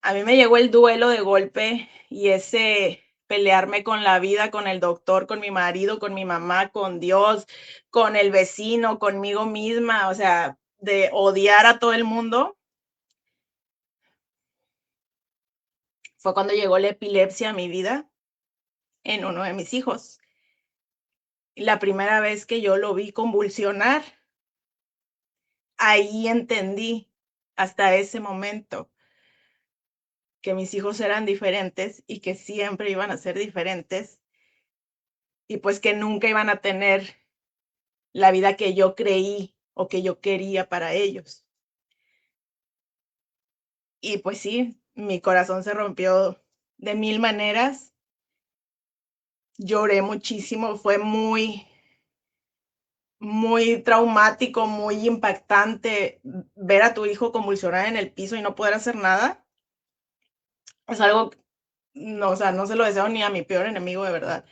A mí me llegó el duelo de golpe y ese pelearme con la vida, con el doctor, con mi marido, con mi mamá, con Dios, con el vecino, conmigo misma, o sea, de odiar a todo el mundo, fue cuando llegó la epilepsia a mi vida en uno de mis hijos. La primera vez que yo lo vi convulsionar, ahí entendí, hasta ese momento, que mis hijos eran diferentes y que siempre iban a ser diferentes y pues que nunca iban a tener la vida que yo creí o que yo quería para ellos. Y pues sí, mi corazón se rompió de mil maneras, lloré muchísimo, fue muy traumático, muy impactante ver a tu hijo convulsionar en el piso y no poder hacer nada. Es algo, no, o sea, no se lo deseo ni a mi peor enemigo, de verdad.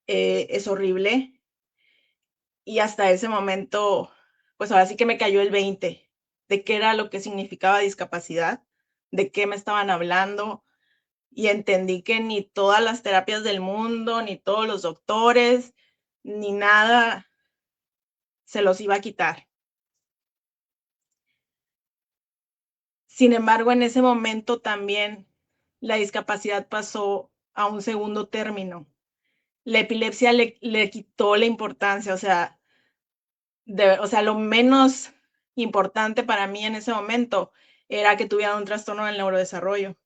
Es horrible. Y hasta ese momento, pues ahora sí que me cayó el 20 de qué era lo que significaba discapacidad, de qué me estaban hablando, y entendí que ni todas las terapias del mundo, ni todos los doctores, ni nada se los iba a quitar. Sin embargo, en ese momento también la discapacidad pasó a un segundo término. La epilepsia le quitó la importancia, o sea, lo menos importante para mí en ese momento era que tuviera un trastorno del neurodesarrollo.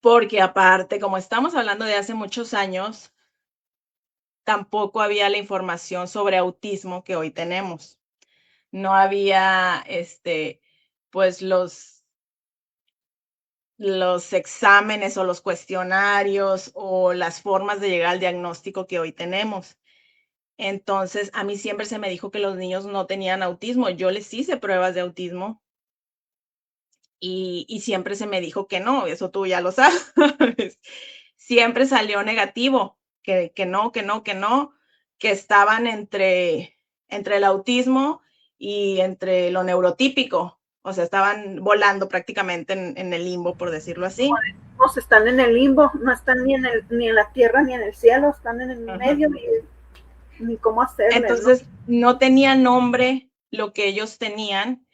Porque aparte, como estamos hablando de hace muchos años, tampoco había la información sobre autismo que hoy tenemos. No había, pues los exámenes o los cuestionarios o las formas de llegar al diagnóstico que hoy tenemos. Entonces, a mí siempre se me dijo que los niños no tenían autismo. Yo les hice pruebas de autismo y siempre se me dijo que no, eso tú ya lo sabes. Siempre salió negativo, que no, que no, que no, que estaban entre el autismo y entre lo neurotípico. O sea, estaban volando prácticamente en el limbo, por decirlo así. Pues están en el limbo, no están ni en la tierra ni en el cielo, están en el Ajá. medio ni cómo hacerle, Entonces, no tenía nombre lo que ellos tenían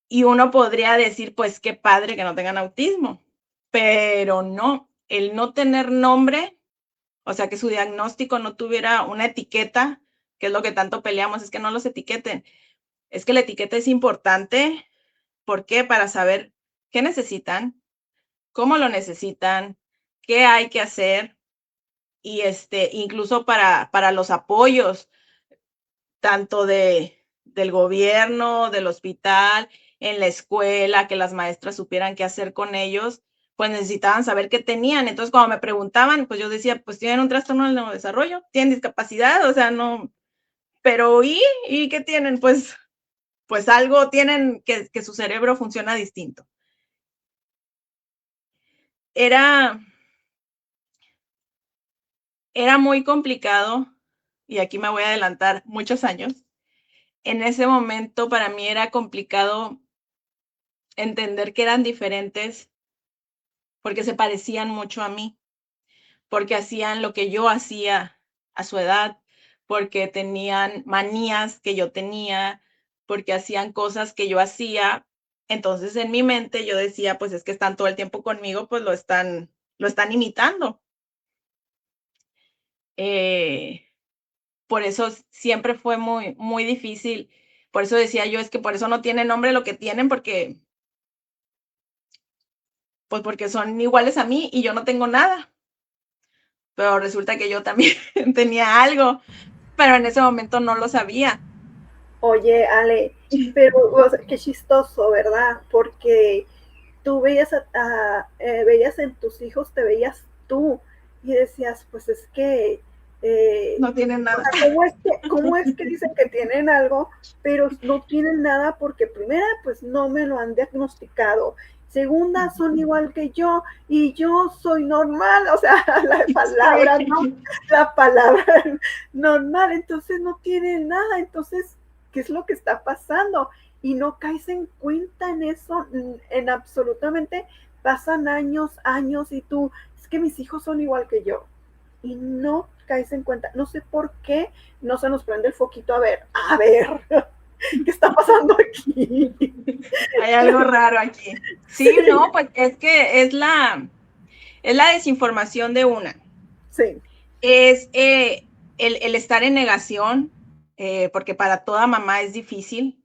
y uno podría decir, pues qué padre que no tengan autismo, pero no, el no tener nombre, o sea, que su diagnóstico no tuviera una etiqueta, que es lo que tanto peleamos, es que no los etiqueten. Es que la etiqueta es importante, ¿por qué? Para saber qué necesitan, cómo lo necesitan, qué hay que hacer y incluso para los apoyos, tanto del gobierno, del hospital, en la escuela, que las maestras supieran qué hacer con ellos, pues necesitaban saber qué tenían. Entonces, cuando me preguntaban, pues yo decía, pues tienen un trastorno del neurodesarrollo, tienen discapacidad, o sea, no, pero ¿y qué tienen? Pues algo tienen que su cerebro funciona distinto. Era, era muy complicado, y aquí me voy a adelantar muchos años. En ese momento para mí era complicado entender que eran diferentes porque se parecían mucho a mí, porque hacían lo que yo hacía a su edad, porque tenían manías que yo tenía, porque hacían cosas que yo hacía. Entonces en mi mente yo decía, pues es que están todo el tiempo conmigo, pues lo están imitando. Eh, por eso siempre fue muy difícil. Por eso decía yo, es que por eso no tiene nombre lo que tienen, porque pues porque son iguales a mí y yo no tengo nada. Pero resulta que yo también tenía algo, pero en ese momento no lo sabía. Oye, Ale, pero o sea, qué chistoso, ¿verdad? Porque tú veías, veías en tus hijos, te veías tú y decías, pues es que, No tienen o nada. sea, cómo es que dicen que tienen algo, pero no tienen nada porque primera, pues no me lo han diagnosticado. Segunda, son igual que yo y yo soy normal, o sea, la palabra, Sí. ¿no? La palabra normal, entonces no tienen nada, entonces, ¿qué es lo que está pasando? Y no caes en cuenta en eso, en absolutamente pasan años, años y tú, es que mis hijos son igual que yo. Y no caes en cuenta, no sé por qué no se nos prende el foquito a ver, ¿qué está pasando aquí? Hay algo raro aquí. Sí, no, pues es que es la desinformación de una. Sí, Es el estar en negación, porque para toda mamá es difícil.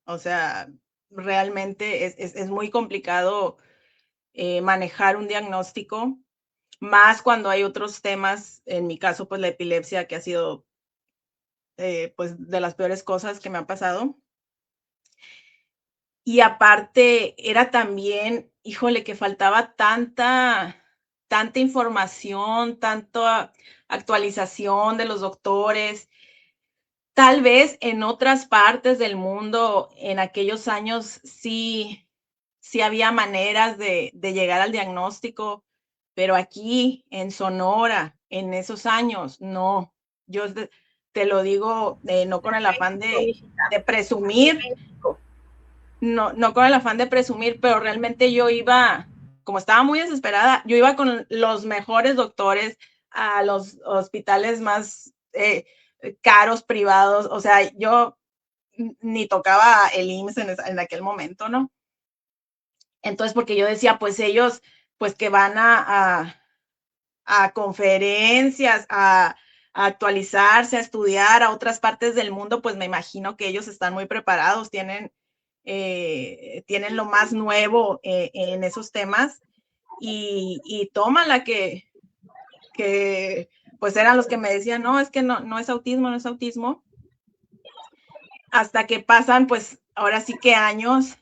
O sea, realmente es muy complicado manejar un diagnóstico, más cuando hay otros temas, en mi caso, pues la epilepsia, que ha sido pues de las peores cosas que me han pasado. Y aparte era también, híjole, que faltaba tanta información, tanta actualización de los doctores. Tal vez en otras partes del mundo, en aquellos años sí había maneras de llegar al diagnóstico, pero aquí en Sonora, en esos años, no. Yo te lo digo, no con el afán de presumir, México. no con el afán de presumir, pero realmente yo iba, como estaba muy desesperada, yo iba con los mejores doctores a los hospitales más caros, privados, o sea, yo ni tocaba el IMSS en aquel momento, ¿no? Entonces, porque yo decía, pues ellos, pues que van a conferencias, a actualizarse, a estudiar a otras partes del mundo, pues me imagino que ellos están muy preparados, tienen lo más nuevo en esos temas y tómala que pues eran los que me decían, no, es que no es autismo, no es autismo, hasta que pasan pues ahora sí que años,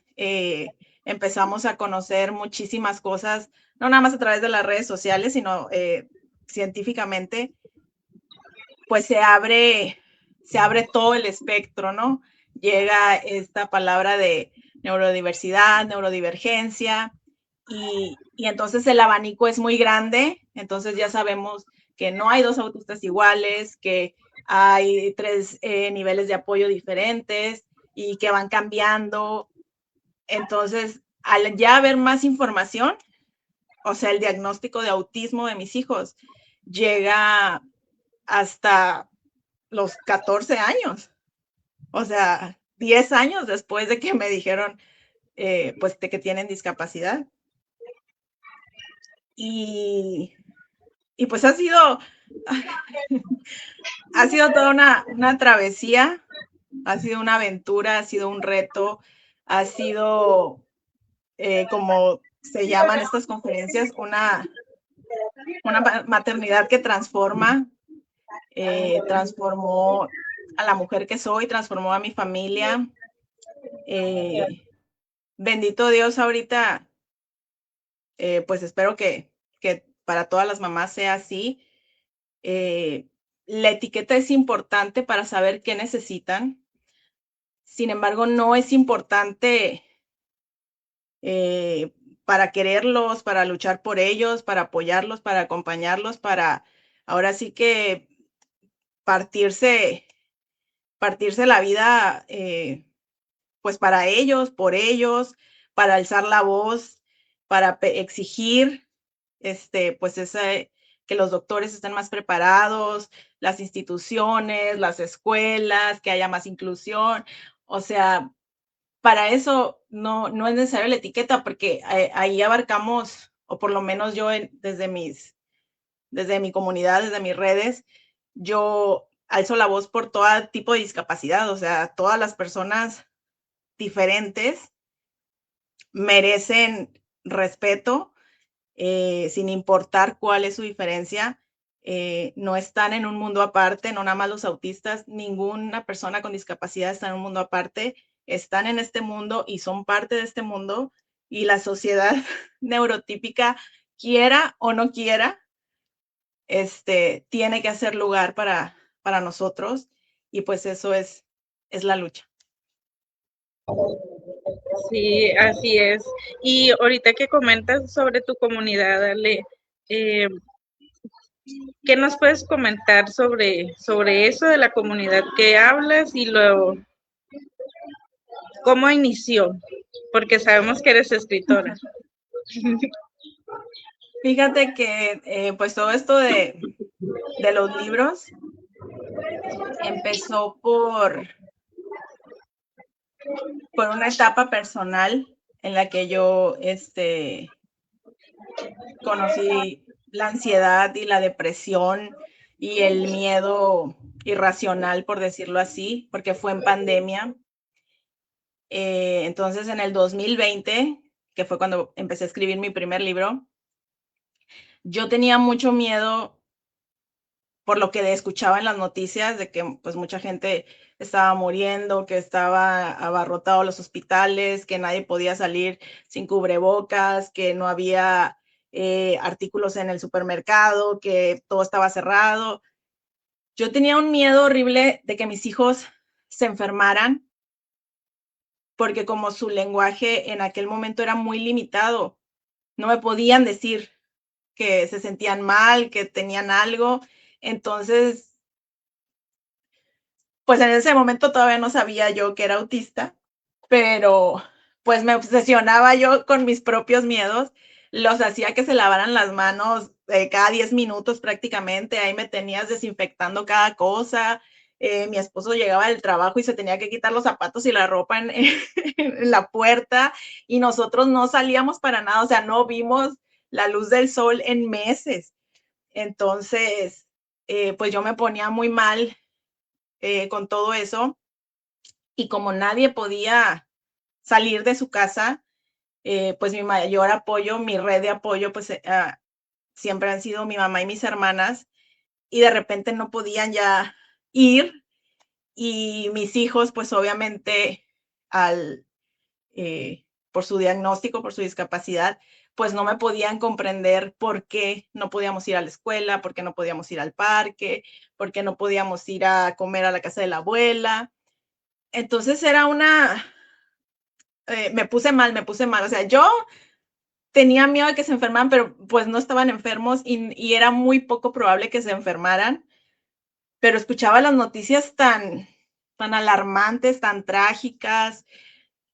empezamos a conocer muchísimas cosas, no nada más a través de las redes sociales, sino científicamente, pues se abre todo el espectro, ¿no? Llega esta palabra de neurodiversidad, neurodivergencia, y entonces el abanico es muy grande, entonces ya sabemos que no hay dos autistas iguales, que hay tres niveles de apoyo diferentes y que van cambiando. Entonces, al ya haber más información, o sea, el diagnóstico de autismo de mis hijos llega hasta los 14 años, o sea, 10 años después de que me dijeron, pues, de que tienen discapacidad. Y, y pues ha sido toda una travesía, ha sido una aventura, ha sido un reto, ha sido, como se llaman estas conferencias, una maternidad que transforma, transformó a la mujer que soy, transformó a mi familia. Bendito Dios, ahorita, pues espero que para todas las mamás sea así. Eh, la etiqueta es importante para saber qué necesitan. Sin embargo, no es importante eh, para quererlos, para luchar por ellos, para apoyarlos, para acompañarlos, para ahora sí que partirse, partirse la vida, pues para ellos, por ellos, para alzar la voz, para exigir, pues que los doctores estén más preparados, las instituciones, las escuelas, que haya más inclusión. O sea, para eso no es necesario la etiqueta, porque ahí abarcamos, o por lo menos yo desde mi comunidad, desde mis redes, yo alzo la voz por todo tipo de discapacidad, o sea, todas las personas diferentes merecen respeto, sin importar cuál es su diferencia. No están en un mundo aparte, no nada más los autistas, ninguna persona con discapacidad está en un mundo aparte, están en este mundo y son parte de este mundo, y la sociedad neurotípica, quiera o no quiera, tiene que hacer lugar para nosotros, y pues eso es la lucha. Sí, así es. Y ahorita que comentas sobre tu comunidad, Ale, eh, ¿qué nos puedes comentar sobre eso de la comunidad que hablas y cómo inició? Porque sabemos que eres escritora. Fíjate que pues todo esto de los libros empezó por una etapa personal en la que yo conocí la ansiedad y la depresión y el miedo irracional, por decirlo así, porque fue en pandemia. Entonces, en el 2020, que fue cuando empecé a escribir mi primer libro, yo tenía mucho miedo por lo que escuchaba en las noticias de que pues mucha gente estaba muriendo, que estaba abarrotado los hospitales, que nadie podía salir sin cubrebocas, que no había artículos en el supermercado, que todo estaba cerrado. Yo tenía un miedo horrible de que mis hijos se enfermaran, porque como su lenguaje en aquel momento era muy limitado, no me podían decir que se sentían mal, que tenían algo. Entonces, pues en ese momento todavía no sabía yo que era autista, pero pues me obsesionaba yo con mis propios miedos, los hacía que se lavaran las manos cada 10 minutos prácticamente, ahí me tenías desinfectando cada cosa. Mi esposo llegaba del trabajo y se tenía que quitar los zapatos y la ropa en la puerta, y nosotros no salíamos para nada, o sea, no vimos la luz del sol en meses. Entonces, pues yo me ponía muy mal con todo eso, y como nadie podía salir de su casa, pues mi mayor apoyo, mi red de apoyo, pues siempre han sido mi mamá y mis hermanas, y de repente no podían ya ir, y mis hijos, pues obviamente, al, por su diagnóstico, por su discapacidad, pues no me podían comprender por qué no podíamos ir a la escuela, por qué no podíamos ir al parque, por qué no podíamos ir a comer a la casa de la abuela. Entonces era me puse mal, o sea, yo tenía miedo de que se enfermaran, pero pues no estaban enfermos, y era muy poco probable que se enfermaran, pero escuchaba las noticias tan alarmantes, tan trágicas.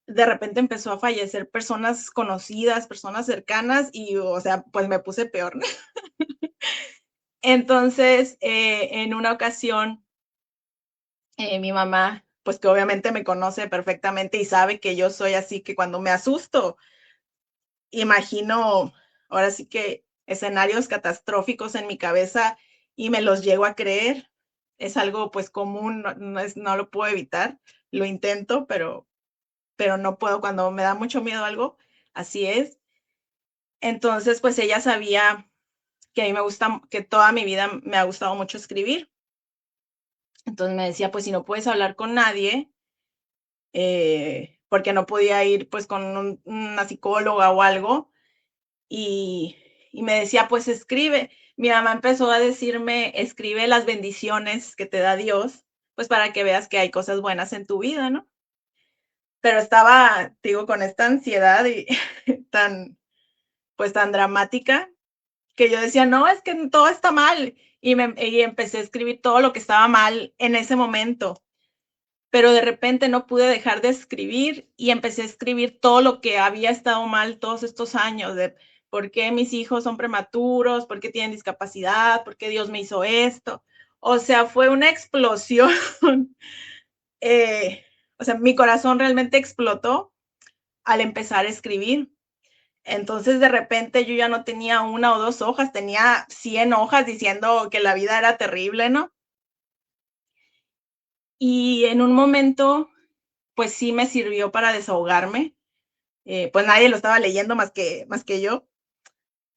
De repente empezó a fallecer personas conocidas, personas cercanas, y, o sea, pues me puse peor. Entonces, en una ocasión, mi mamá, pues que obviamente me conoce perfectamente y sabe que yo soy así, que cuando me asusto, imagino, ahora sí que escenarios catastróficos en mi cabeza y me los llego a creer. Es algo pues común, no lo puedo evitar, lo intento, pero no puedo, cuando me da mucho miedo algo, así es. Entonces, pues ella sabía que a mí me gusta, que toda mi vida me ha gustado mucho escribir. Entonces me decía, pues si no puedes hablar con nadie, porque no podía ir pues con una psicóloga o algo, y, me decía, pues escribe. Mi mamá empezó a decirme, escribe las bendiciones que te da Dios, pues para que veas que hay cosas buenas en tu vida, ¿no? Pero estaba, digo, con esta ansiedad y tan, pues tan dramática, que yo decía, no, es que todo está mal. Y empecé a escribir todo lo que estaba mal en ese momento. Pero de repente no pude dejar de escribir y empecé a escribir todo lo que había estado mal todos estos años, de por qué mis hijos son prematuros, por qué tienen discapacidad, por qué Dios me hizo esto. O sea, fue una explosión. O sea, mi corazón realmente explotó al empezar a escribir. Entonces, de repente, yo ya no tenía 1 o 2 hojas, tenía 100 hojas diciendo que la vida era terrible, ¿no? Y en un momento, pues sí me sirvió para desahogarme. Pues nadie lo estaba leyendo más que yo.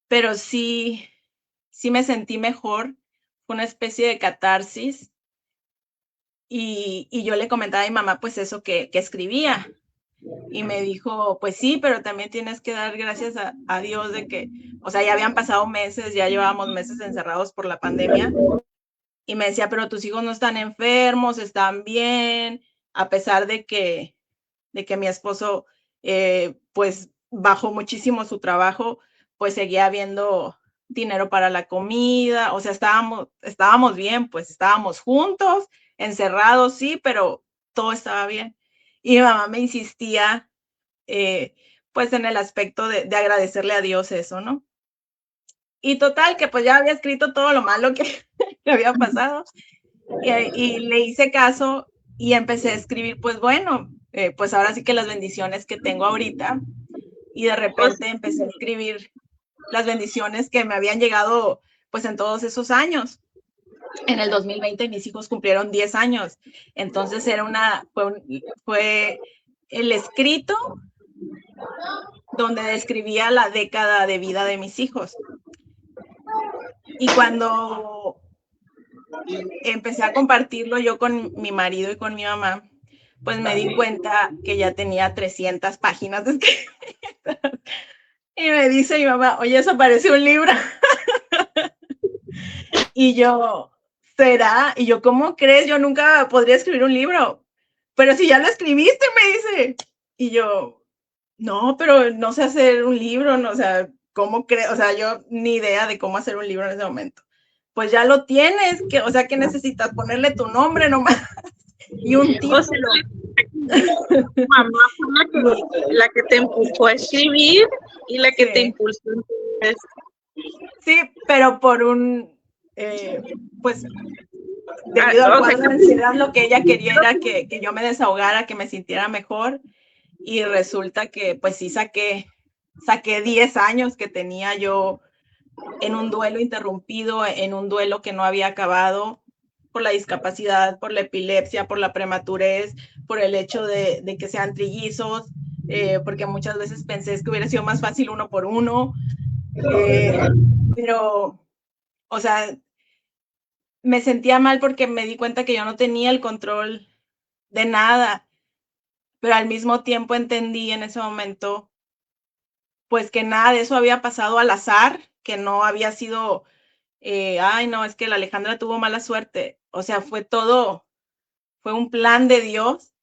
pero sí me sentí mejor, fue una especie de catarsis, y yo le comentaba a mi mamá, pues, eso que escribía, y me dijo: "Pues sí, pero también tienes que dar gracias a Dios de que", o sea, ya habían pasado meses, ya llevábamos meses encerrados por la pandemia, y me decía: "Pero tus hijos no están enfermos, están bien", a pesar de que mi esposo, pues, bajó muchísimo su trabajo, pues, seguía habiendo dinero para la comida, o sea, estábamos bien, pues, estábamos juntos, encerrados, sí, pero todo estaba bien. Y mi mamá me insistía, eh, pues, en el aspecto de agradecerle a Dios eso, ¿no? Y total, que, pues, ya había escrito todo lo malo que que había pasado, y le hice caso y empecé a escribir, pues bueno, pues ahora sí que las bendiciones que tengo ahorita, y de O sea, repente empecé a escribir las bendiciones que me habían llegado pues en todos esos años. En el 2020 mis hijos cumplieron 10 años, entonces fue el escrito donde describía la década de vida de mis hijos. Y cuando empecé a compartirlo yo con mi marido y con mi mamá, pues me di cuenta que ya tenía 300 páginas escritas. Y me dice mi mamá: "Oye, eso parece un libro". Y yo: "¿Será?". Y yo: "¿Cómo crees? Yo nunca podría escribir un libro". "Pero si ya lo escribiste", me dice. Y yo: "No, pero no sé hacer un libro, no, o sea, ¿cómo crees?". O sea, yo ni idea de cómo hacer un libro en ese momento. "Pues ya lo tienes, que, o sea, ¿qué necesitas? Ponerle tu nombre nomás y un o sea, título". tu mamá fue Y la que te empujó a escribir y la que te sí, impulsó. Entonces, sí, pero por pues, debido al o sea, cuadro de ansiedad, lo que ella quería era que yo me desahogara, que me sintiera mejor, y resulta que, pues, sí saqué 10 años que tenía yo en un duelo interrumpido, en un duelo que no había acabado por la discapacidad, por la epilepsia, por la prematurez, por el hecho de que sean trillizos, porque muchas veces pensé que hubiera sido más fácil uno por uno, pero, o sea, me sentía mal porque me di cuenta que yo no tenía el control de nada, pero al mismo tiempo entendí en ese momento, pues, que nada de eso había pasado al azar, que no había sido, ay, no, es que la Alejandra tuvo mala suerte. O sea, fue un plan de Dios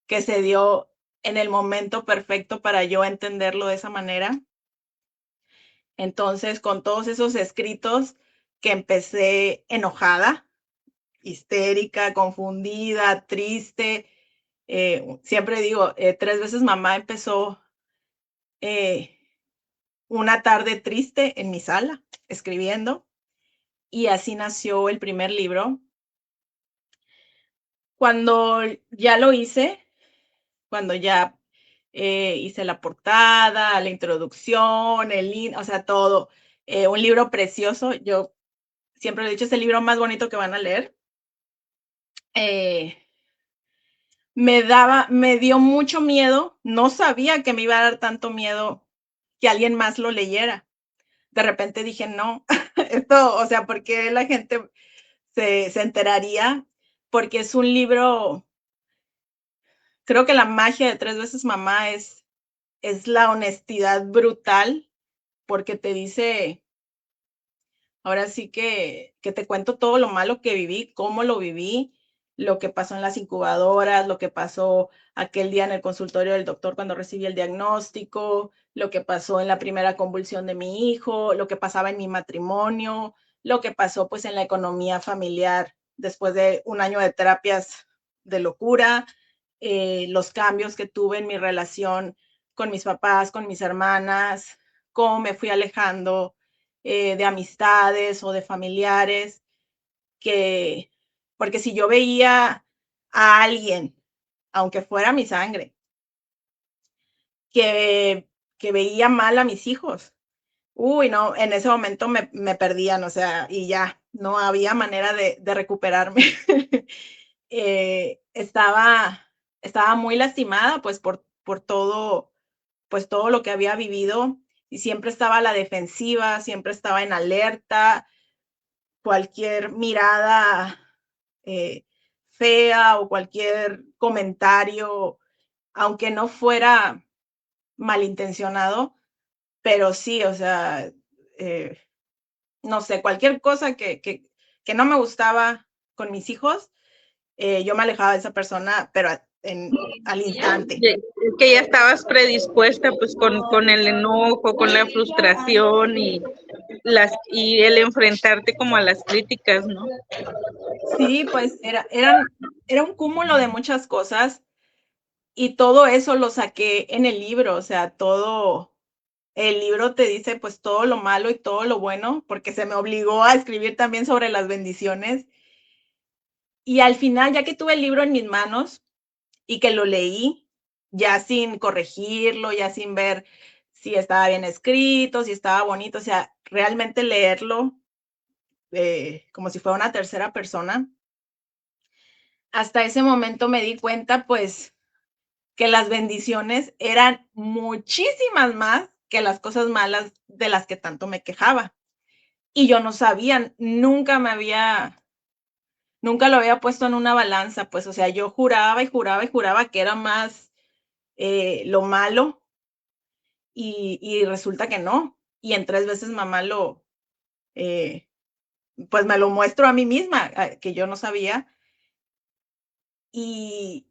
que se dio en el momento perfecto para yo entenderlo de esa manera. Entonces, con todos esos escritos que empecé enojada, histérica, confundida, triste, siempre digo, 3 veces mamá empezó, eh, una tarde triste en mi sala, escribiendo, y así nació el primer libro. Cuando ya lo hice, cuando ya, hice la portada, la introducción, o sea, todo, un libro precioso. Yo siempre he dicho, es el libro más bonito que van a leer. Eh, me dio mucho miedo, no sabía que me iba a dar tanto miedo que alguien más lo leyera. De repente dije: "No, esto, o sea, ¿por qué la gente se enteraría?". Porque es un libro, creo que la magia de 3 veces mamá es la honestidad brutal, porque te dice, ahora sí que te cuento todo lo malo que viví, cómo lo viví, lo que pasó en las incubadoras, lo que pasó aquel día en el consultorio del doctor cuando recibí el diagnóstico, lo que pasó en la primera convulsión de mi hijo, lo que pasaba en mi matrimonio, lo que pasó, pues, en la economía familiar después de un año de terapias de locura, los cambios que tuve en mi relación con mis papás, con mis hermanas, cómo me fui alejando, de amistades o de familiares, que porque si yo veía a alguien, aunque fuera mi sangre, que veía mal a mis hijos, uy, no, en ese momento me perdían, o sea, y ya, no había manera de recuperarme. Estaba muy lastimada, pues, por todo, pues, todo lo que había vivido, y siempre estaba a la defensiva, siempre estaba en alerta, cualquier mirada fea o cualquier comentario, aunque no fuera malintencionado, pero sí, o sea, no sé, cualquier cosa que no me gustaba con mis hijos, yo me alejaba de esa persona, pero al instante. Que ya estabas predispuesta pues con el enojo, con la frustración y el enfrentarte como a las críticas, ¿no? Sí, pues era un cúmulo de muchas cosas y todo eso lo saqué en el libro, o sea, todo, el libro te dice pues todo lo malo y todo lo bueno, porque se me obligó a escribir también sobre las bendiciones. Y al final, ya que tuve el libro en mis manos y que lo leí, ya sin corregirlo, ya sin ver si estaba bien escrito, si estaba bonito, o sea, realmente leerlo como si fuera una tercera persona. Hasta ese momento me di cuenta, pues, que las bendiciones eran muchísimas más que las cosas malas de las que tanto me quejaba. Y yo no sabía, nunca lo había puesto en una balanza, pues, o sea, yo juraba y juraba y juraba que era más lo malo y resulta que no. Y en 3 veces mamá eh, pues me lo muestro a mí misma, que yo no sabía. Y,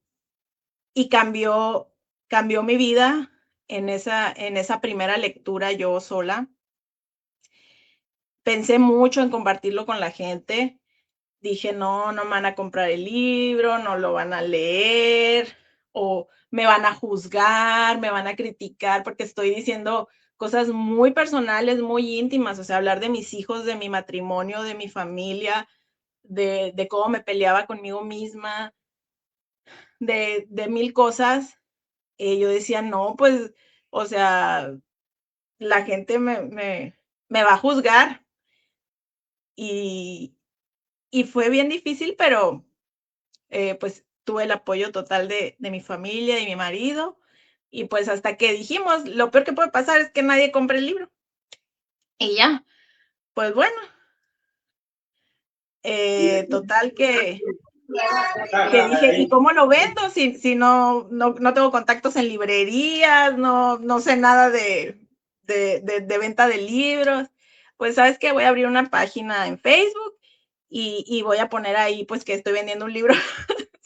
y cambió mi vida en esa primera lectura yo sola. Pensé mucho en compartirlo con la gente. Dije: "No, no me van a comprar el libro, no lo van a leer, o me van a juzgar, me van a criticar", porque estoy diciendo cosas muy personales, muy íntimas, o sea, hablar de mis hijos, de mi matrimonio, de mi familia, de cómo me peleaba conmigo misma, de mil cosas. Yo decía: "No, pues, o sea, la gente me va a juzgar", y fue bien difícil, pero pues tuve el apoyo total de mi familia y mi marido. Y pues hasta que dijimos, lo peor que puede pasar es que nadie compre el libro. Y ya, pues bueno, total que dije, ¿y cómo lo vendo? Si no tengo contactos en librerías, no sé nada de venta de libros. Pues, ¿sabes qué? Voy a abrir una página en Facebook y voy a poner ahí, pues, que estoy vendiendo un libro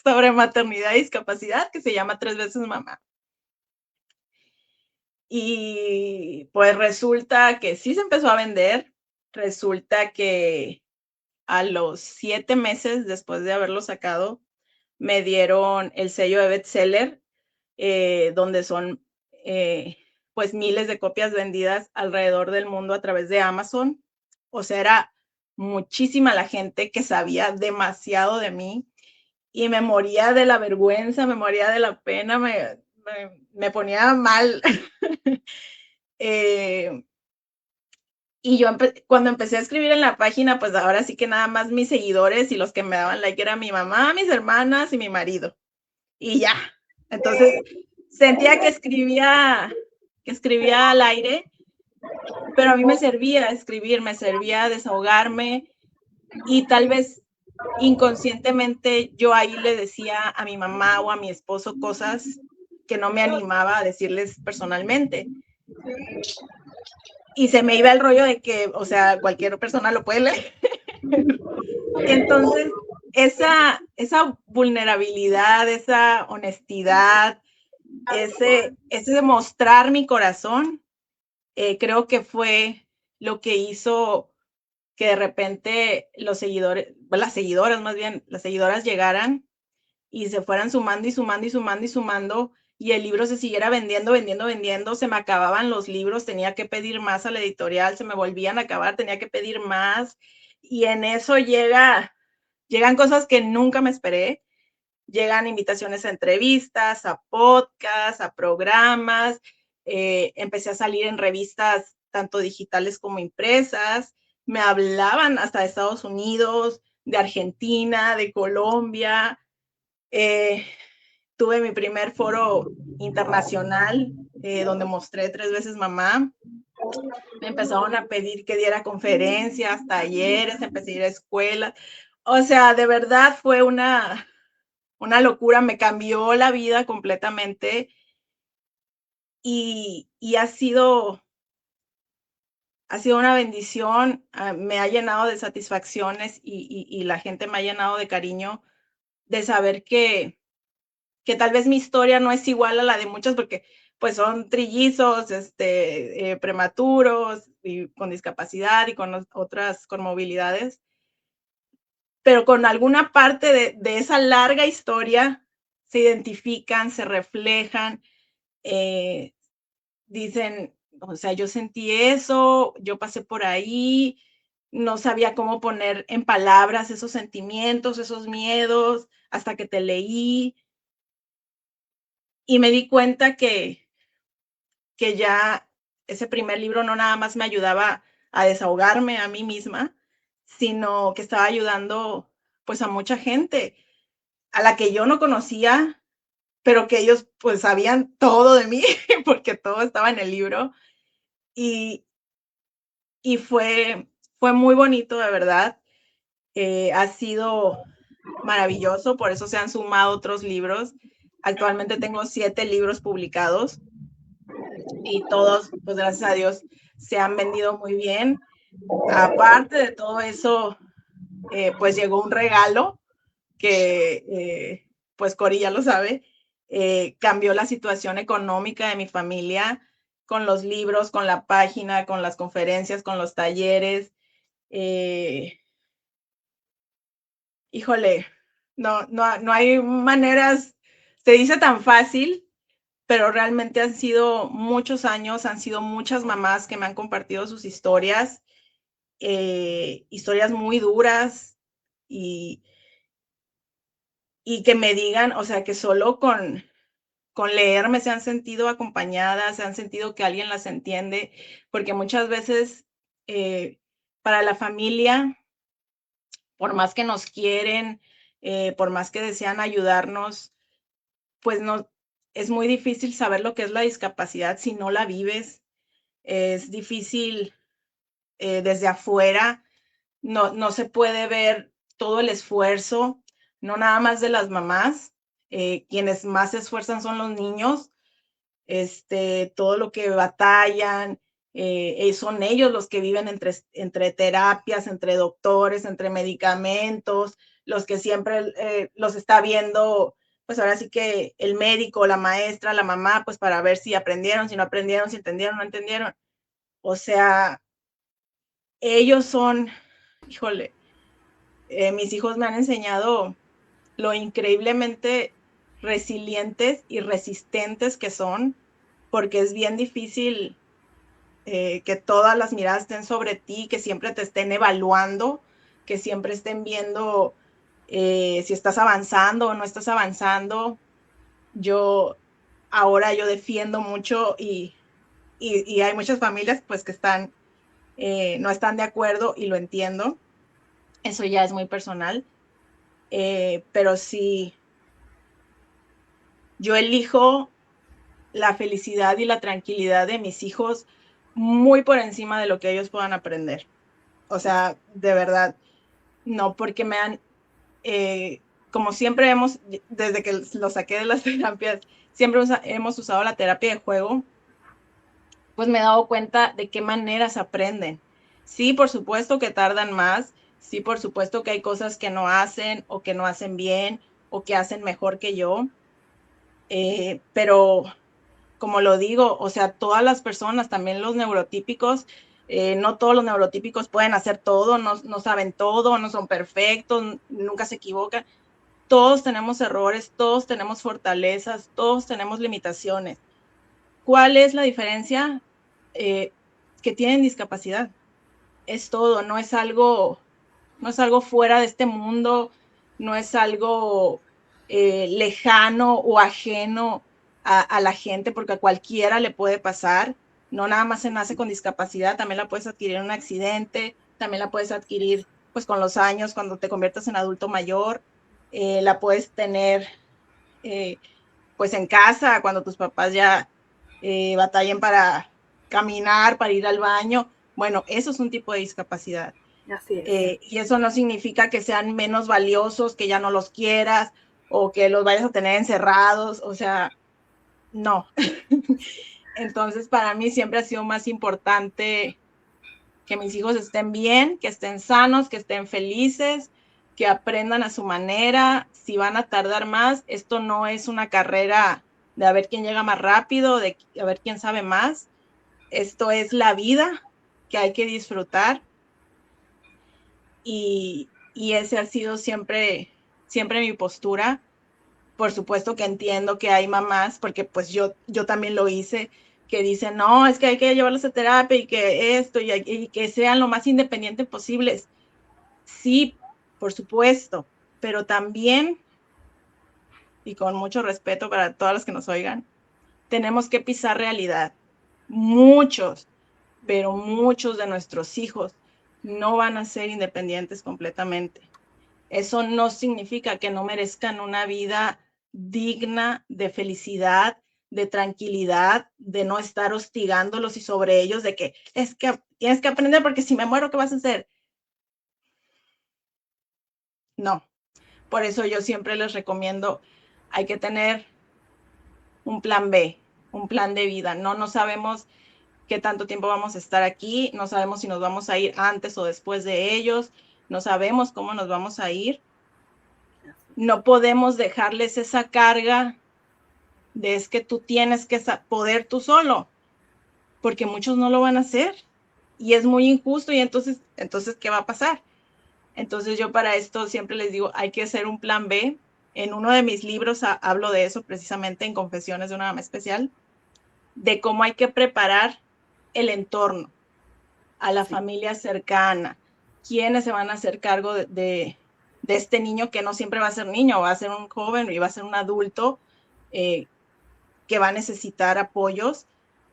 sobre maternidad y discapacidad que se llama 3 veces mamá. Y pues resulta que sí se empezó a vender, resulta que a los 7 meses después de haberlo sacado, me dieron el sello de bestseller, donde son, pues, miles de copias vendidas alrededor del mundo a través de Amazon. O sea, era muchísima la gente que sabía demasiado de mí y me moría de la vergüenza, me moría de la pena, me ponía mal. Eh, y yo cuando empecé a escribir en la página, pues ahora sí que nada más mis seguidores y los que me daban like era mi mamá, mis hermanas y mi marido. Y ya. Entonces sentía que escribía al aire, pero a mí me servía escribir, me servía desahogarme y tal vez inconscientemente yo ahí le decía a mi mamá o a mi esposo cosas que no me animaba a decirles personalmente. Y se me iba el rollo de que, o sea, cualquier persona lo puede leer. Entonces, esa vulnerabilidad, esa honestidad, ese mostrar mi corazón, creo que fue lo que hizo que de repente los seguidores, las seguidoras más bien, las seguidoras llegaran y se fueran sumando y sumando y sumando y sumando y el libro se siguiera vendiendo, vendiendo, vendiendo, se me acababan los libros, tenía que pedir más a la editorial, se me volvían a acabar, tenía que pedir más y en eso llegan cosas que nunca me esperé, llegan invitaciones a entrevistas, a podcasts, a programas, empecé a salir en revistas tanto digitales como impresas, me hablaban hasta de Estados Unidos, de Argentina, de Colombia, tuve mi primer foro internacional donde mostré 3 veces mamá. me empezaron a pedir que diera conferencias, talleres, empecé a ir a escuelas. O sea, de verdad fue una locura, me cambió la vida completamente y ha sido una bendición, me ha llenado de satisfacciones y la gente me ha llenado de cariño de saber que tal vez mi historia no es igual a la de muchos porque pues son trillizos, prematuros y con discapacidad y con otras con movilidades, pero con alguna parte de esa larga historia se identifican, se reflejan, dicen, o sea, yo sentí eso, yo pasé por ahí, no sabía cómo poner en palabras esos sentimientos, esos miedos, hasta que te leí y me di cuenta que ya ese primer libro no nada más me ayudaba a desahogarme a mí misma, sino que estaba ayudando pues a mucha gente a la que yo no conocía, pero que ellos pues sabían todo de mí porque todo estaba en el libro y, y fue muy bonito, de verdad. Ha sido maravilloso, por eso se han sumado otros libros. Actualmente tengo 7 libros publicados y todos, pues gracias a Dios, se han vendido muy bien. Aparte de todo eso, pues llegó un regalo que, pues Cori ya lo sabe, cambió la situación económica de mi familia con los libros, con la página, con las conferencias, con los talleres. Híjole, no hay maneras, se dice tan fácil, pero realmente han sido muchos años, han sido muchas mamás que me han compartido sus historias, historias muy duras y, y que me digan, o sea, que solo con leerme se han sentido acompañadas, se han sentido que alguien las entiende, porque muchas veces para la familia, por más que nos quieren, por más que desean ayudarnos, pues no, es muy difícil saber lo que es la discapacidad si no la vives. Es difícil desde afuera, no se puede ver todo el esfuerzo, no nada más de las mamás, quienes más se esfuerzan son los niños, todo lo que batallan, son ellos los que viven entre terapias, entre doctores, entre medicamentos, los que siempre los está viendo, pues ahora sí que el médico, la maestra, la mamá, pues para ver si aprendieron, si no aprendieron, si entendieron, no entendieron. O sea, ellos son, híjole, mis hijos me han enseñado lo increíblemente resilientes y resistentes que son, porque es bien difícil que todas las miradas estén sobre ti, que siempre te estén evaluando, que siempre estén viendo si estás avanzando o no estás avanzando. Ahora yo defiendo mucho y hay muchas familias pues que no están de acuerdo y lo entiendo. Eso ya es muy personal. Pero sí, yo elijo la felicidad y la tranquilidad de mis hijos muy por encima de lo que ellos puedan aprender. O sea, de verdad, no porque me han, como siempre desde que lo saqué de las terapias, siempre hemos usado la terapia de juego, pues me he dado cuenta de qué maneras aprenden. Sí, por supuesto que tardan más, sí, por supuesto que hay cosas que no hacen o que no hacen bien o que hacen mejor que yo, pero como lo digo, o sea, todas las personas, también los neurotípicos, no todos los neurotípicos pueden hacer todo, no saben todo, no son perfectos, nunca se equivocan. Todos tenemos errores, todos tenemos fortalezas, todos tenemos limitaciones. ¿Cuál es la diferencia? Que tienen discapacidad. Es todo, no es algo fuera de este mundo, no es algo lejano o ajeno a la gente, porque a cualquiera le puede pasar. No nada más se nace con discapacidad, también la puedes adquirir en un accidente, también la puedes adquirir pues con los años, cuando te conviertas en adulto mayor, la puedes tener pues en casa, cuando tus papás ya batallen para caminar, para ir al baño. Bueno, eso es un tipo de discapacidad. Así es. Y eso no significa que sean menos valiosos, que ya no los quieras o que los vayas a tener encerrados, o sea, no. Entonces, para mí siempre ha sido más importante que mis hijos estén bien, que estén sanos, que estén felices, que aprendan a su manera. Si van a tardar más, esto no es una carrera de a ver quién llega más rápido, de a ver quién sabe más. Esto es la vida que hay que disfrutar. Y ese ha sido siempre mi postura. Por supuesto que entiendo que hay mamás, porque pues yo también lo hice, que dicen, no, es que hay que llevarlos a terapia y que esto, y que sean lo más independientes posibles. Sí, por supuesto, pero también, y con mucho respeto para todas las que nos oigan, tenemos que pisar realidad. Muchos, pero muchos de nuestros hijos no van a ser independientes completamente. Eso no significa que no merezcan una vida digna de felicidad, de tranquilidad, de no estar hostigándolos y sobre ellos, de que es que tienes que aprender porque si me muero, ¿qué vas a hacer? No. Por eso yo siempre les recomiendo, hay que tener un plan B, un plan de vida. No sabemos qué tanto tiempo vamos a estar aquí, no sabemos si nos vamos a ir antes o después de ellos, no sabemos cómo nos vamos a ir. No podemos dejarles esa carga de es que tú tienes que poder tú solo, porque muchos no lo van a hacer y es muy injusto y entonces ¿qué va a pasar? Entonces yo para esto siempre les digo, hay que hacer un plan B. En uno de mis libros hablo de eso precisamente en Confesiones de una Mamá Especial, de cómo hay que preparar el entorno a la familia cercana, quiénes se van a hacer cargo de este niño que no siempre va a ser niño, va a ser un joven y va a ser un adulto que va a necesitar apoyos.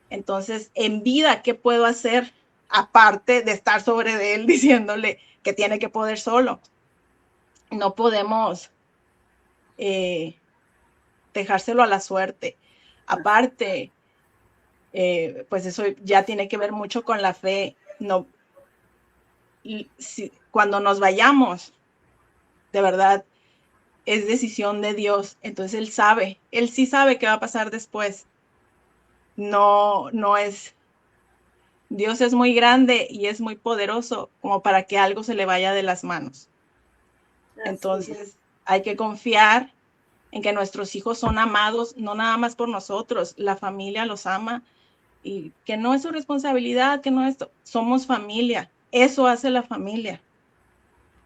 Entonces, en vida, ¿qué puedo hacer aparte de estar sobre de él diciéndole que tiene que poder solo? No podemos dejárselo a la suerte. Aparte, pues eso ya tiene que ver mucho con la fe. No, cuando nos vayamos, de verdad, es decisión de Dios. Entonces Él sí sabe qué va a pasar después. No es, Dios es muy grande y es muy poderoso como para que algo se le vaya de las manos. Entonces hay que confiar en que nuestros hijos son amados, no nada más por nosotros, la familia los ama y que no es su responsabilidad, que no es, somos familia, eso hace la familia.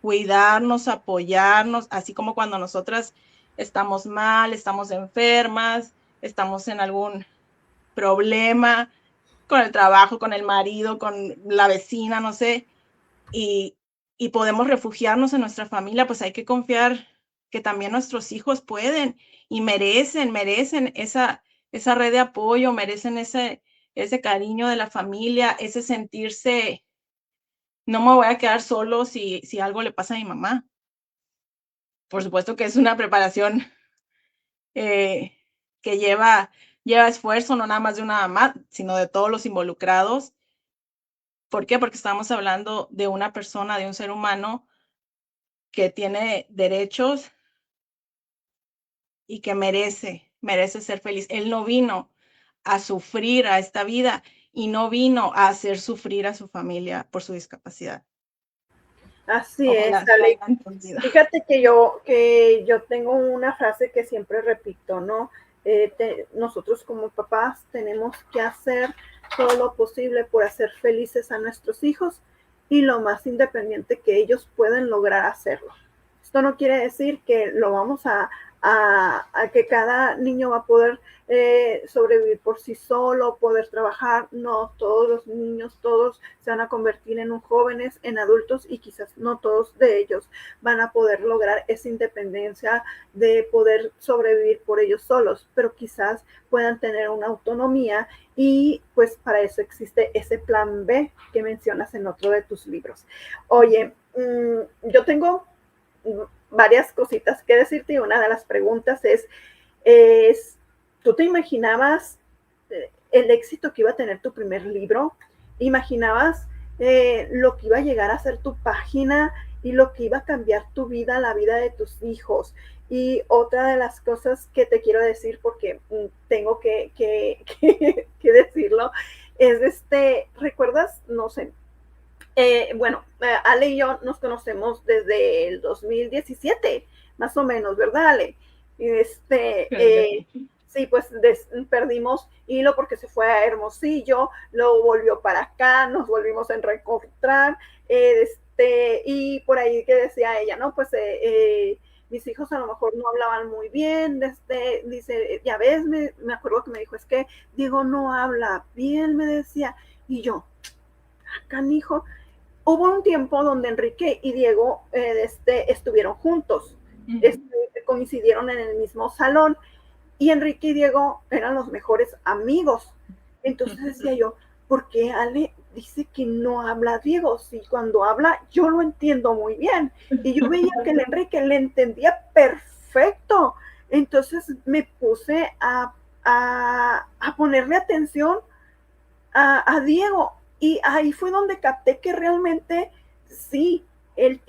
Cuidarnos, apoyarnos, así como cuando nosotras estamos mal, estamos enfermas, estamos en algún problema con el trabajo, con el marido, con la vecina, no sé, y podemos refugiarnos en nuestra familia, pues hay que confiar que también nuestros hijos pueden y merecen esa red de apoyo, merecen ese cariño de la familia, ese sentirse, no me voy a quedar solo si algo le pasa a mi mamá. Por supuesto que es una preparación que lleva esfuerzo, no nada más de una mamá, sino de todos los involucrados. ¿Por qué? Porque estamos hablando de una persona, de un ser humano que tiene derechos y que merece ser feliz. Él no vino a sufrir a esta vida y no vino a hacer sufrir a su familia por su discapacidad. Así es, Ale. Fíjate que yo tengo una frase que siempre repito, ¿no? Nosotros como papás tenemos que hacer todo lo posible por hacer felices a nuestros hijos y lo más independiente que ellos pueden lograr hacerlo. Esto no quiere decir que lo vamos a que cada niño va a poder sobrevivir por sí solo, poder trabajar. No, todos los niños, todos se van a convertir en jóvenes, en adultos y quizás no todos de ellos van a poder lograr esa independencia de poder sobrevivir por ellos solos, pero quizás puedan tener una autonomía y pues para eso existe ese plan B que mencionas en otro de tus libros. Oye, yo tengo varias cositas que decirte y una de las preguntas es ¿tú te imaginabas el éxito que iba a tener tu primer libro, imaginabas lo que iba a llegar a ser tu página y lo que iba a cambiar tu vida, la vida de tus hijos. Y otra de las cosas que te quiero decir, porque tengo que decirlo, es ¿recuerdas? No sé. Bueno, Ale y yo nos conocemos desde el 2017, más o menos, ¿verdad, Ale? Sí, pues perdimos hilo porque se fue a Hermosillo, luego volvió para acá, nos volvimos a reencontrar, y por ahí que decía ella, ¿no? Pues mis hijos a lo mejor no hablaban muy bien, dice, ya ves, me acuerdo que me dijo, es que Diego no habla bien, me decía, y yo, canijo. Hubo un tiempo donde Enrique y Diego estuvieron juntos, coincidieron en el mismo salón, y Enrique y Diego eran los mejores amigos. Entonces decía yo, ¿por qué Ale dice que no habla Diego? Si cuando habla yo lo entiendo muy bien. Y yo veía que el Enrique le entendía perfecto. Entonces me puse a ponerle atención a Diego. Y ahí fue donde capté que realmente sí, él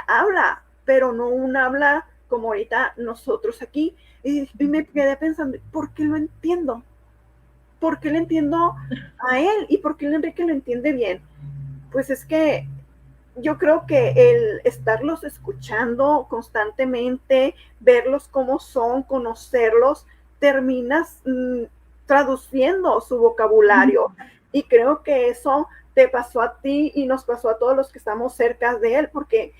habla, pero no un habla como ahorita nosotros aquí. Y me quedé pensando, ¿por qué lo entiendo? ¿Por qué le entiendo a él? ¿Y por qué el Enrique lo entiende bien? Pues es que yo creo que el estarlos escuchando constantemente, verlos cómo son, conocerlos, terminas traduciendo su vocabulario. Y creo que eso te pasó a ti y nos pasó a todos los que estamos cerca de él, porque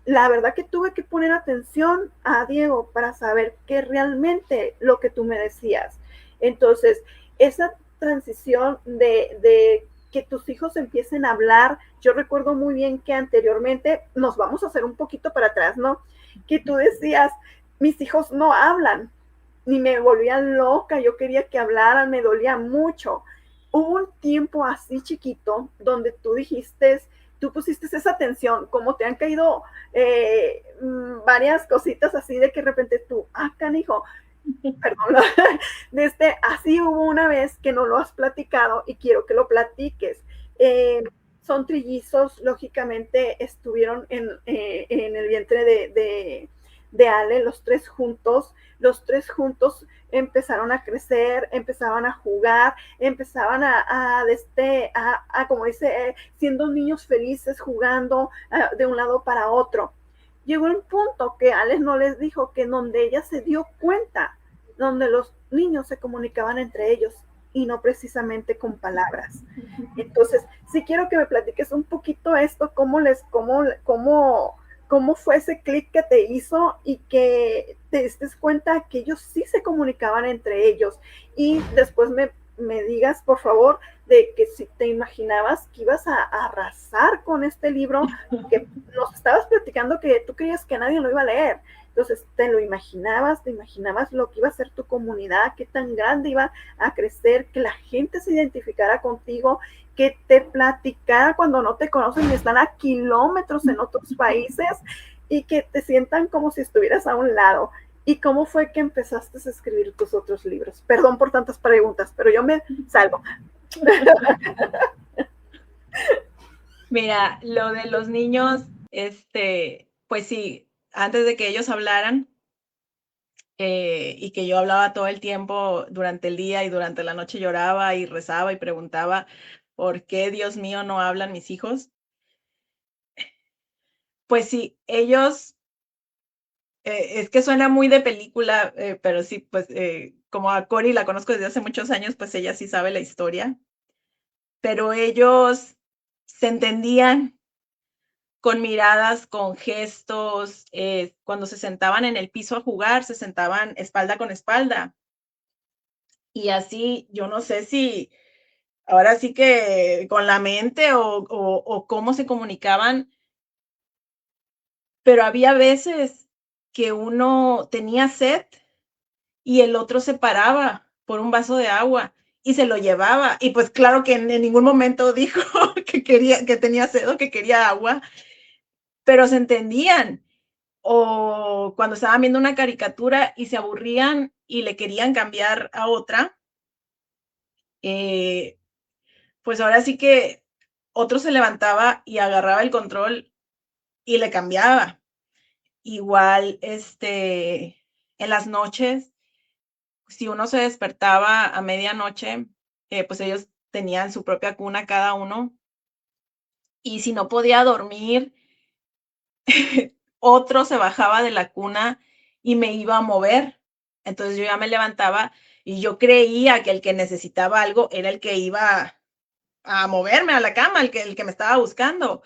la verdad que tuve que poner atención a Diego para saber qué realmente lo que tú me decías. Entonces, esa transición de que tus hijos empiecen a hablar, yo recuerdo muy bien que anteriormente, nos vamos a hacer un poquito para atrás, ¿no? Que tú decías, mis hijos no hablan, ni me volvían loca, yo quería que hablaran, me dolía mucho. Hubo un tiempo así chiquito donde tú pusiste esa atención, como te han caído varias cositas así de que de repente tú, canijo, perdón, así hubo una vez que no lo has platicado y quiero que lo platiques. Son trillizos, lógicamente estuvieron en el vientre de Ale, los tres juntos empezaron a crecer, empezaban a jugar, empezaban como dice, siendo niños felices, jugando de un lado para otro. Llegó un punto que Alex no les dijo que donde ella se dio cuenta, donde los niños se comunicaban entre ellos y no precisamente con palabras. Entonces, sí quiero que me platiques un poquito esto, cómo fue ese clic que te hizo y que te diste cuenta que ellos sí se comunicaban entre ellos. Y después me digas, por favor, de que si te imaginabas que ibas a arrasar con este libro, que nos estabas platicando que tú creías que nadie lo iba a leer. Entonces, te imaginabas lo que iba a ser tu comunidad, qué tan grande iba a crecer, que la gente se identificara contigo, que te platicara cuando no te conocen y están a kilómetros en otros países y que te sientan como si estuvieras a un lado. ¿Y cómo fue que empezaste a escribir tus otros libros? Perdón por tantas preguntas, pero yo me salgo. Mira, lo de los niños, pues sí, antes de que ellos hablaran, y que yo hablaba todo el tiempo durante el día y durante la noche lloraba y rezaba y preguntaba, ¿por qué, Dios mío, no hablan mis hijos? Pues sí, ellos, es que suena muy de película, pero sí, pues como a Cori la conozco desde hace muchos años, pues ella sí sabe la historia, pero ellos se entendían con miradas, con gestos, cuando se sentaban en el piso a jugar, se sentaban espalda con espalda. Y así, yo no sé si ahora sí que con la mente o cómo se comunicaban, pero había veces que uno tenía sed y el otro se paraba por un vaso de agua y se lo llevaba. Y pues claro que en ningún momento dijo que tenía sed o que quería agua, pero se entendían. O cuando estaban viendo una caricatura y se aburrían y le querían cambiar a otra, pues ahora sí que otro se levantaba y agarraba el control y le cambiaba. Igual, en las noches, si uno se despertaba a medianoche, pues ellos tenían su propia cuna cada uno, y si no podía dormir, otro se bajaba de la cuna y me iba a mover. Entonces yo ya me levantaba y yo creía que el que necesitaba algo era el que iba a moverme a la cama, el que me estaba buscando.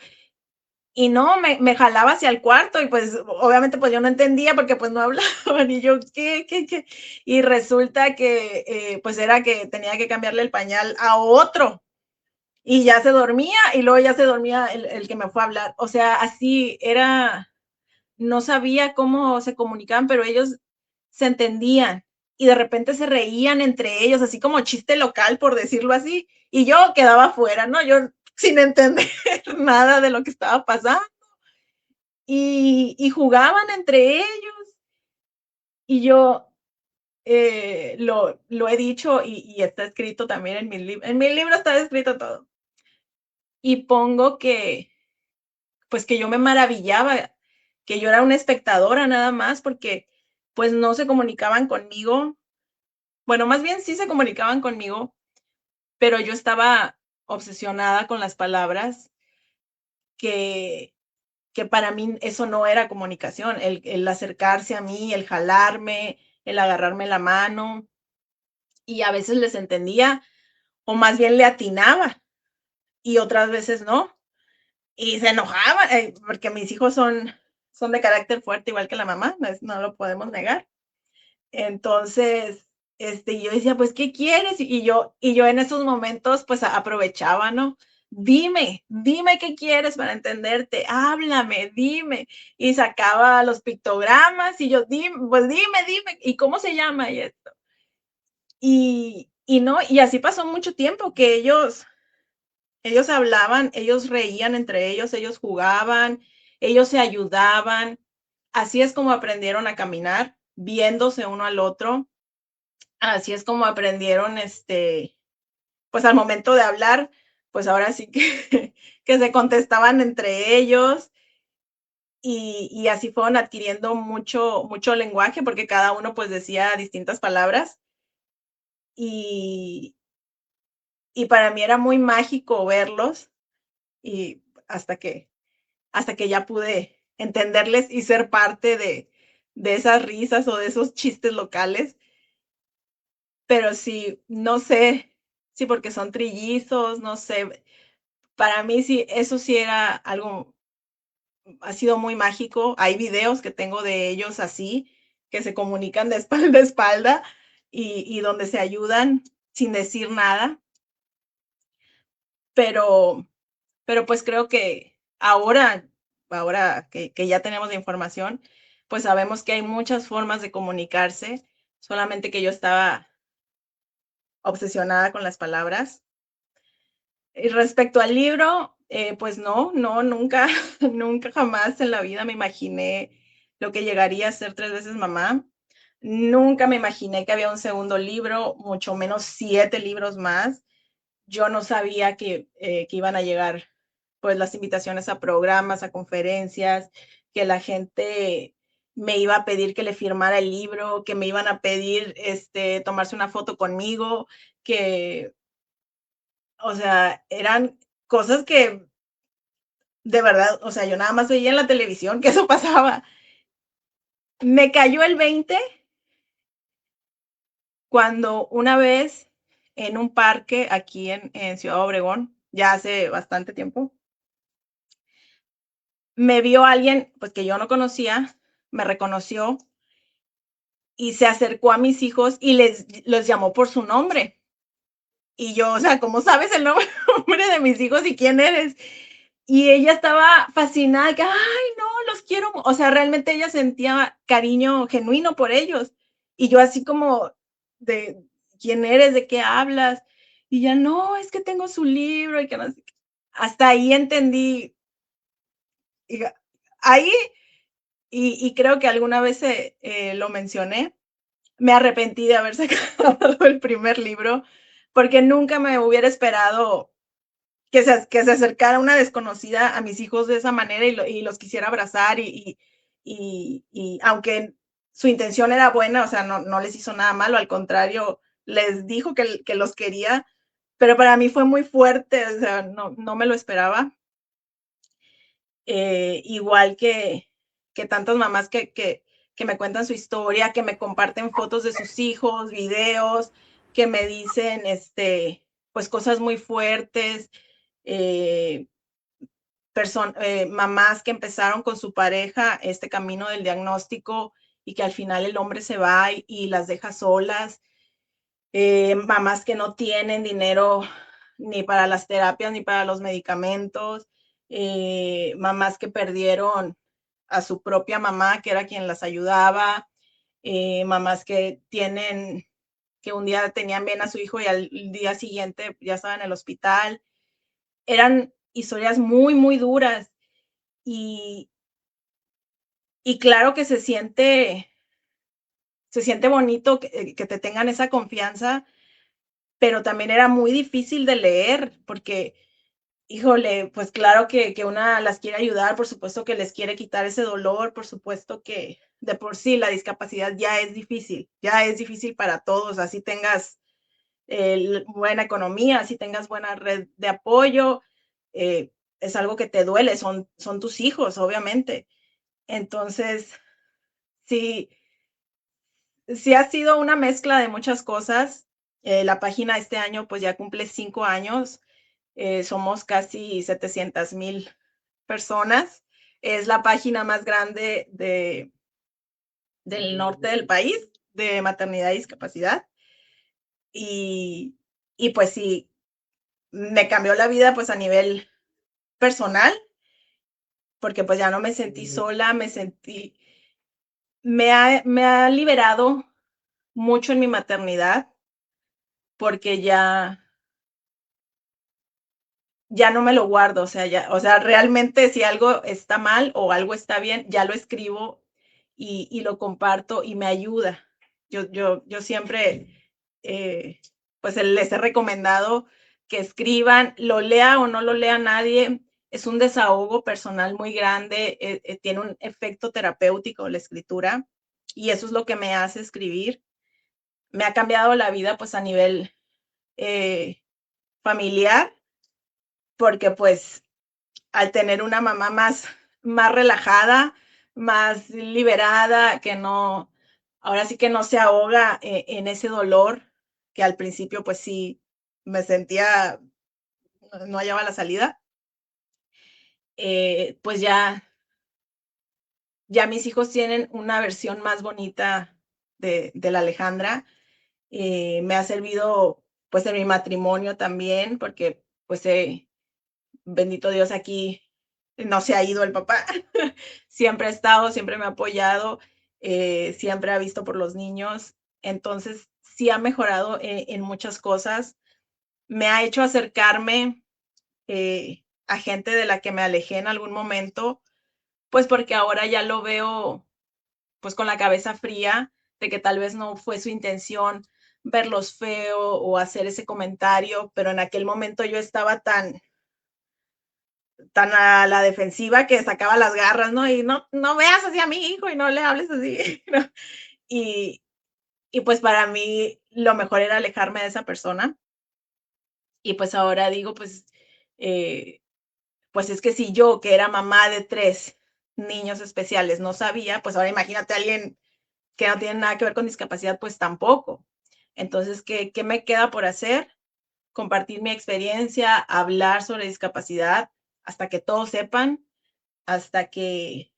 Y no, me jalaba hacia el cuarto y pues obviamente pues yo no entendía porque pues no hablaban y yo, ¿qué? Y resulta que pues era que tenía que cambiarle el pañal a otro y ya se dormía y luego ya se dormía el que me fue a hablar. O sea, así era, no sabía cómo se comunicaban, pero ellos se entendían y de repente se reían entre ellos, así como chiste local, por decirlo así, y yo quedaba fuera, ¿no? Yo sin entender nada de lo que estaba pasando y jugaban entre ellos y yo lo he dicho y está escrito también en mi libro está escrito todo. Y pongo que, pues que yo me maravillaba, que yo era una espectadora nada más porque pues no se comunicaban conmigo. Bueno, más bien sí se comunicaban conmigo, pero yo estaba obsesionada con las palabras que para mí eso no era comunicación, el acercarse a mí, el jalarme, el agarrarme la mano, y a veces les entendía, o más bien le atinaba, y otras veces no, y se enojaba, porque mis hijos son de carácter fuerte, igual que la mamá, no lo podemos negar. Entonces, yo decía, pues, ¿qué quieres? Y yo en esos momentos, pues, aprovechaba, ¿no? Dime qué quieres para entenderte, háblame, dime. Y sacaba los pictogramas y yo, pues dime, ¿y cómo se llama? Y esto. Y no, y así pasó mucho tiempo que ellos hablaban, ellos reían entre ellos jugaban, ellos se ayudaban. Así es como aprendieron a caminar, viéndose uno al otro. Así es como aprendieron, pues al momento de hablar, pues ahora sí que, que se contestaban entre ellos y así fueron adquiriendo mucho lenguaje porque cada uno pues decía distintas palabras y, y para mí era muy mágico verlos y hasta que ya pude entenderles y ser parte de esas risas o de esos chistes locales. Pero sí, no sé, sí, porque son trillizos, no sé, para mí sí, eso sí era algo, ha sido muy mágico. Hay videos que tengo de ellos así, que se comunican de espalda a espalda y donde se ayudan sin decir nada, pero pues creo que ahora que ya tenemos la información, pues sabemos que hay muchas formas de comunicarse, solamente que yo estaba obsesionada con las palabras. Y respecto al libro, pues no, nunca, nunca jamás en la vida me imaginé lo que llegaría a ser 3 veces mamá. Nunca me imaginé que había un segundo libro, mucho menos 7 libros más. Yo no sabía que iban a llegar pues las invitaciones a programas, a conferencias, que la gente me iba a pedir que le firmara el libro, que me iban a pedir tomarse una foto conmigo, que o sea, eran cosas que de verdad, o sea, yo nada más veía en la televisión que eso pasaba. Me cayó el 20 cuando una vez en un parque aquí en Ciudad Obregón, ya hace bastante tiempo, me vio alguien, pues que yo no conocía, me reconoció y se acercó a mis hijos y los llamó por su nombre. Y yo, o sea, ¿cómo sabes el nombre de mis hijos y quién eres? Y ella estaba fascinada, que, ay, no, los quiero. O sea, realmente ella sentía cariño genuino por ellos. Y yo así como de, ¿quién eres? ¿De qué hablas? Y ya, no, es que tengo su libro y que no sé qué. Hasta ahí entendí. Y ahí, y creo que alguna vez lo mencioné, me arrepentí de haber sacado el primer libro porque nunca me hubiera esperado que se acercara una desconocida a mis hijos de esa manera y los quisiera abrazar y aunque su intención era buena, o sea, no les hizo nada malo, al contrario, les dijo que los quería, pero para mí fue muy fuerte, o sea, no me lo esperaba. Igual que tantas mamás que me cuentan su historia, que me comparten fotos de sus hijos, videos, que me dicen, pues cosas muy fuertes, eh, mamás que empezaron con su pareja este camino del diagnóstico y que al final el hombre se va y las deja solas, mamás que no tienen dinero ni para las terapias ni para los medicamentos, mamás que perdieron a su propia mamá, que era quien las ayudaba, mamás que un día tenían bien a su hijo y al día siguiente ya estaban en el hospital. Eran historias muy, muy duras y, y claro que se siente bonito que te tengan esa confianza, pero también era muy difícil de leer porque, híjole, pues claro que una las quiere ayudar, por supuesto que les quiere quitar ese dolor, por supuesto que de por sí la discapacidad ya es difícil para todos, así tengas buena economía, así tengas buena red de apoyo, es algo que te duele, son tus hijos, obviamente. Entonces, sí, sí ha sido una mezcla de muchas cosas. La página este año pues ya cumple 5 años. Somos casi 700,000 personas. Es la página más grande del norte del país de maternidad y discapacidad. Y, y pues sí, me cambió la vida pues a nivel personal, porque pues ya no me sentí sola, me ha liberado mucho en mi maternidad, porque ya no me lo guardo, o sea, realmente si algo está mal o algo está bien, ya lo escribo y lo comparto y me ayuda. Yo siempre, eh, pues les he recomendado que escriban, lo lea o no lo lea nadie, es un desahogo personal muy grande, tiene un efecto terapéutico la escritura y eso es lo que me hace escribir. Me ha cambiado la vida pues a nivel familiar porque pues al tener una mamá más relajada, más liberada, que no, ahora sí que no se ahoga en ese dolor que al principio pues sí me sentía, no hallaba la salida, pues ya mis hijos tienen una versión más bonita de la Alejandra. Me ha servido pues en mi matrimonio también, porque pues bendito Dios, aquí no se ha ido el papá. Siempre ha estado, siempre me ha apoyado, siempre ha visto por los niños. Entonces, sí ha mejorado en muchas cosas. Me ha hecho acercarme a gente de la que me alejé en algún momento, pues porque ahora ya lo veo pues con la cabeza fría de que tal vez no fue su intención verlos feo o hacer ese comentario, pero en aquel momento yo estaba tan a la defensiva que sacaba las garras, ¿no? Y no veas así a mi hijo y no le hables así, ¿no? Y, y pues para mí lo mejor era alejarme de esa persona. Y pues ahora digo, eh, pues es que si yo, que era mamá de 3 niños especiales, no sabía, pues ahora imagínate a alguien que no tiene nada que ver con discapacidad, pues tampoco. Entonces, ¿qué me queda por hacer? Compartir mi experiencia, hablar sobre discapacidad hasta que todos sepan, hasta que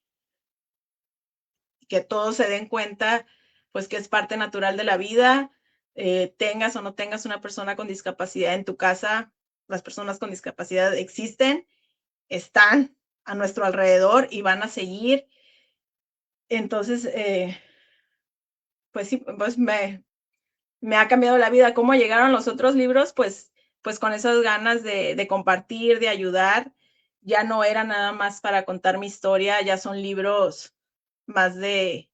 todos se den cuenta, pues que es parte natural de la vida, tengas o no tengas una persona con discapacidad en tu casa, las personas con discapacidad existen, están a nuestro alrededor y van a seguir. Entonces, pues sí, pues me ha cambiado la vida. ¿Cómo llegaron los otros libros? Pues con esas ganas de compartir, de ayudar. Ya no era nada más para contar mi historia, ya son libros más de,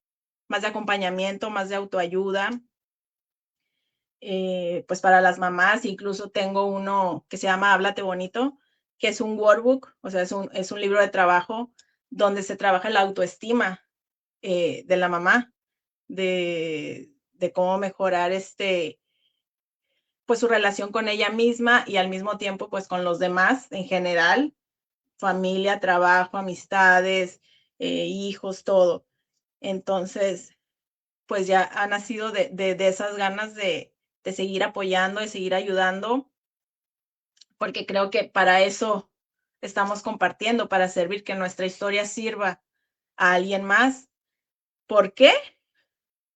más de acompañamiento, más de autoayuda. pues para las mamás. Incluso tengo uno que se llama Háblate Bonito, que es un workbook, o sea, es un libro de trabajo donde se trabaja la autoestima de la mamá, de cómo mejorar pues su relación con ella misma y al mismo tiempo pues con los demás en general, familia, trabajo, amistades, hijos, todo. Entonces, pues ya ha nacido de esas ganas de seguir apoyando, de seguir ayudando, porque creo que para eso estamos compartiendo, para servir, que nuestra historia sirva a alguien más. ¿Por qué?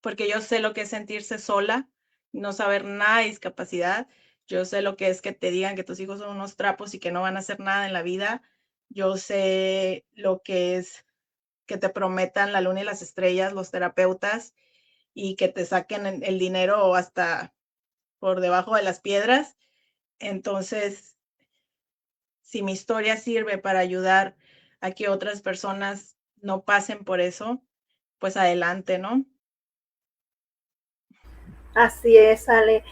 Porque yo sé lo que es sentirse sola, no saber nada de discapacidad. Yo sé lo que es que te digan que tus hijos son unos trapos y que no van a hacer nada en la vida. Yo sé lo que es que te prometan la luna y las estrellas los terapeutas y que te saquen el dinero hasta por debajo de las piedras. Entonces, si mi historia sirve para ayudar a que otras personas no pasen por eso, pues adelante, ¿no? Así es, Ale.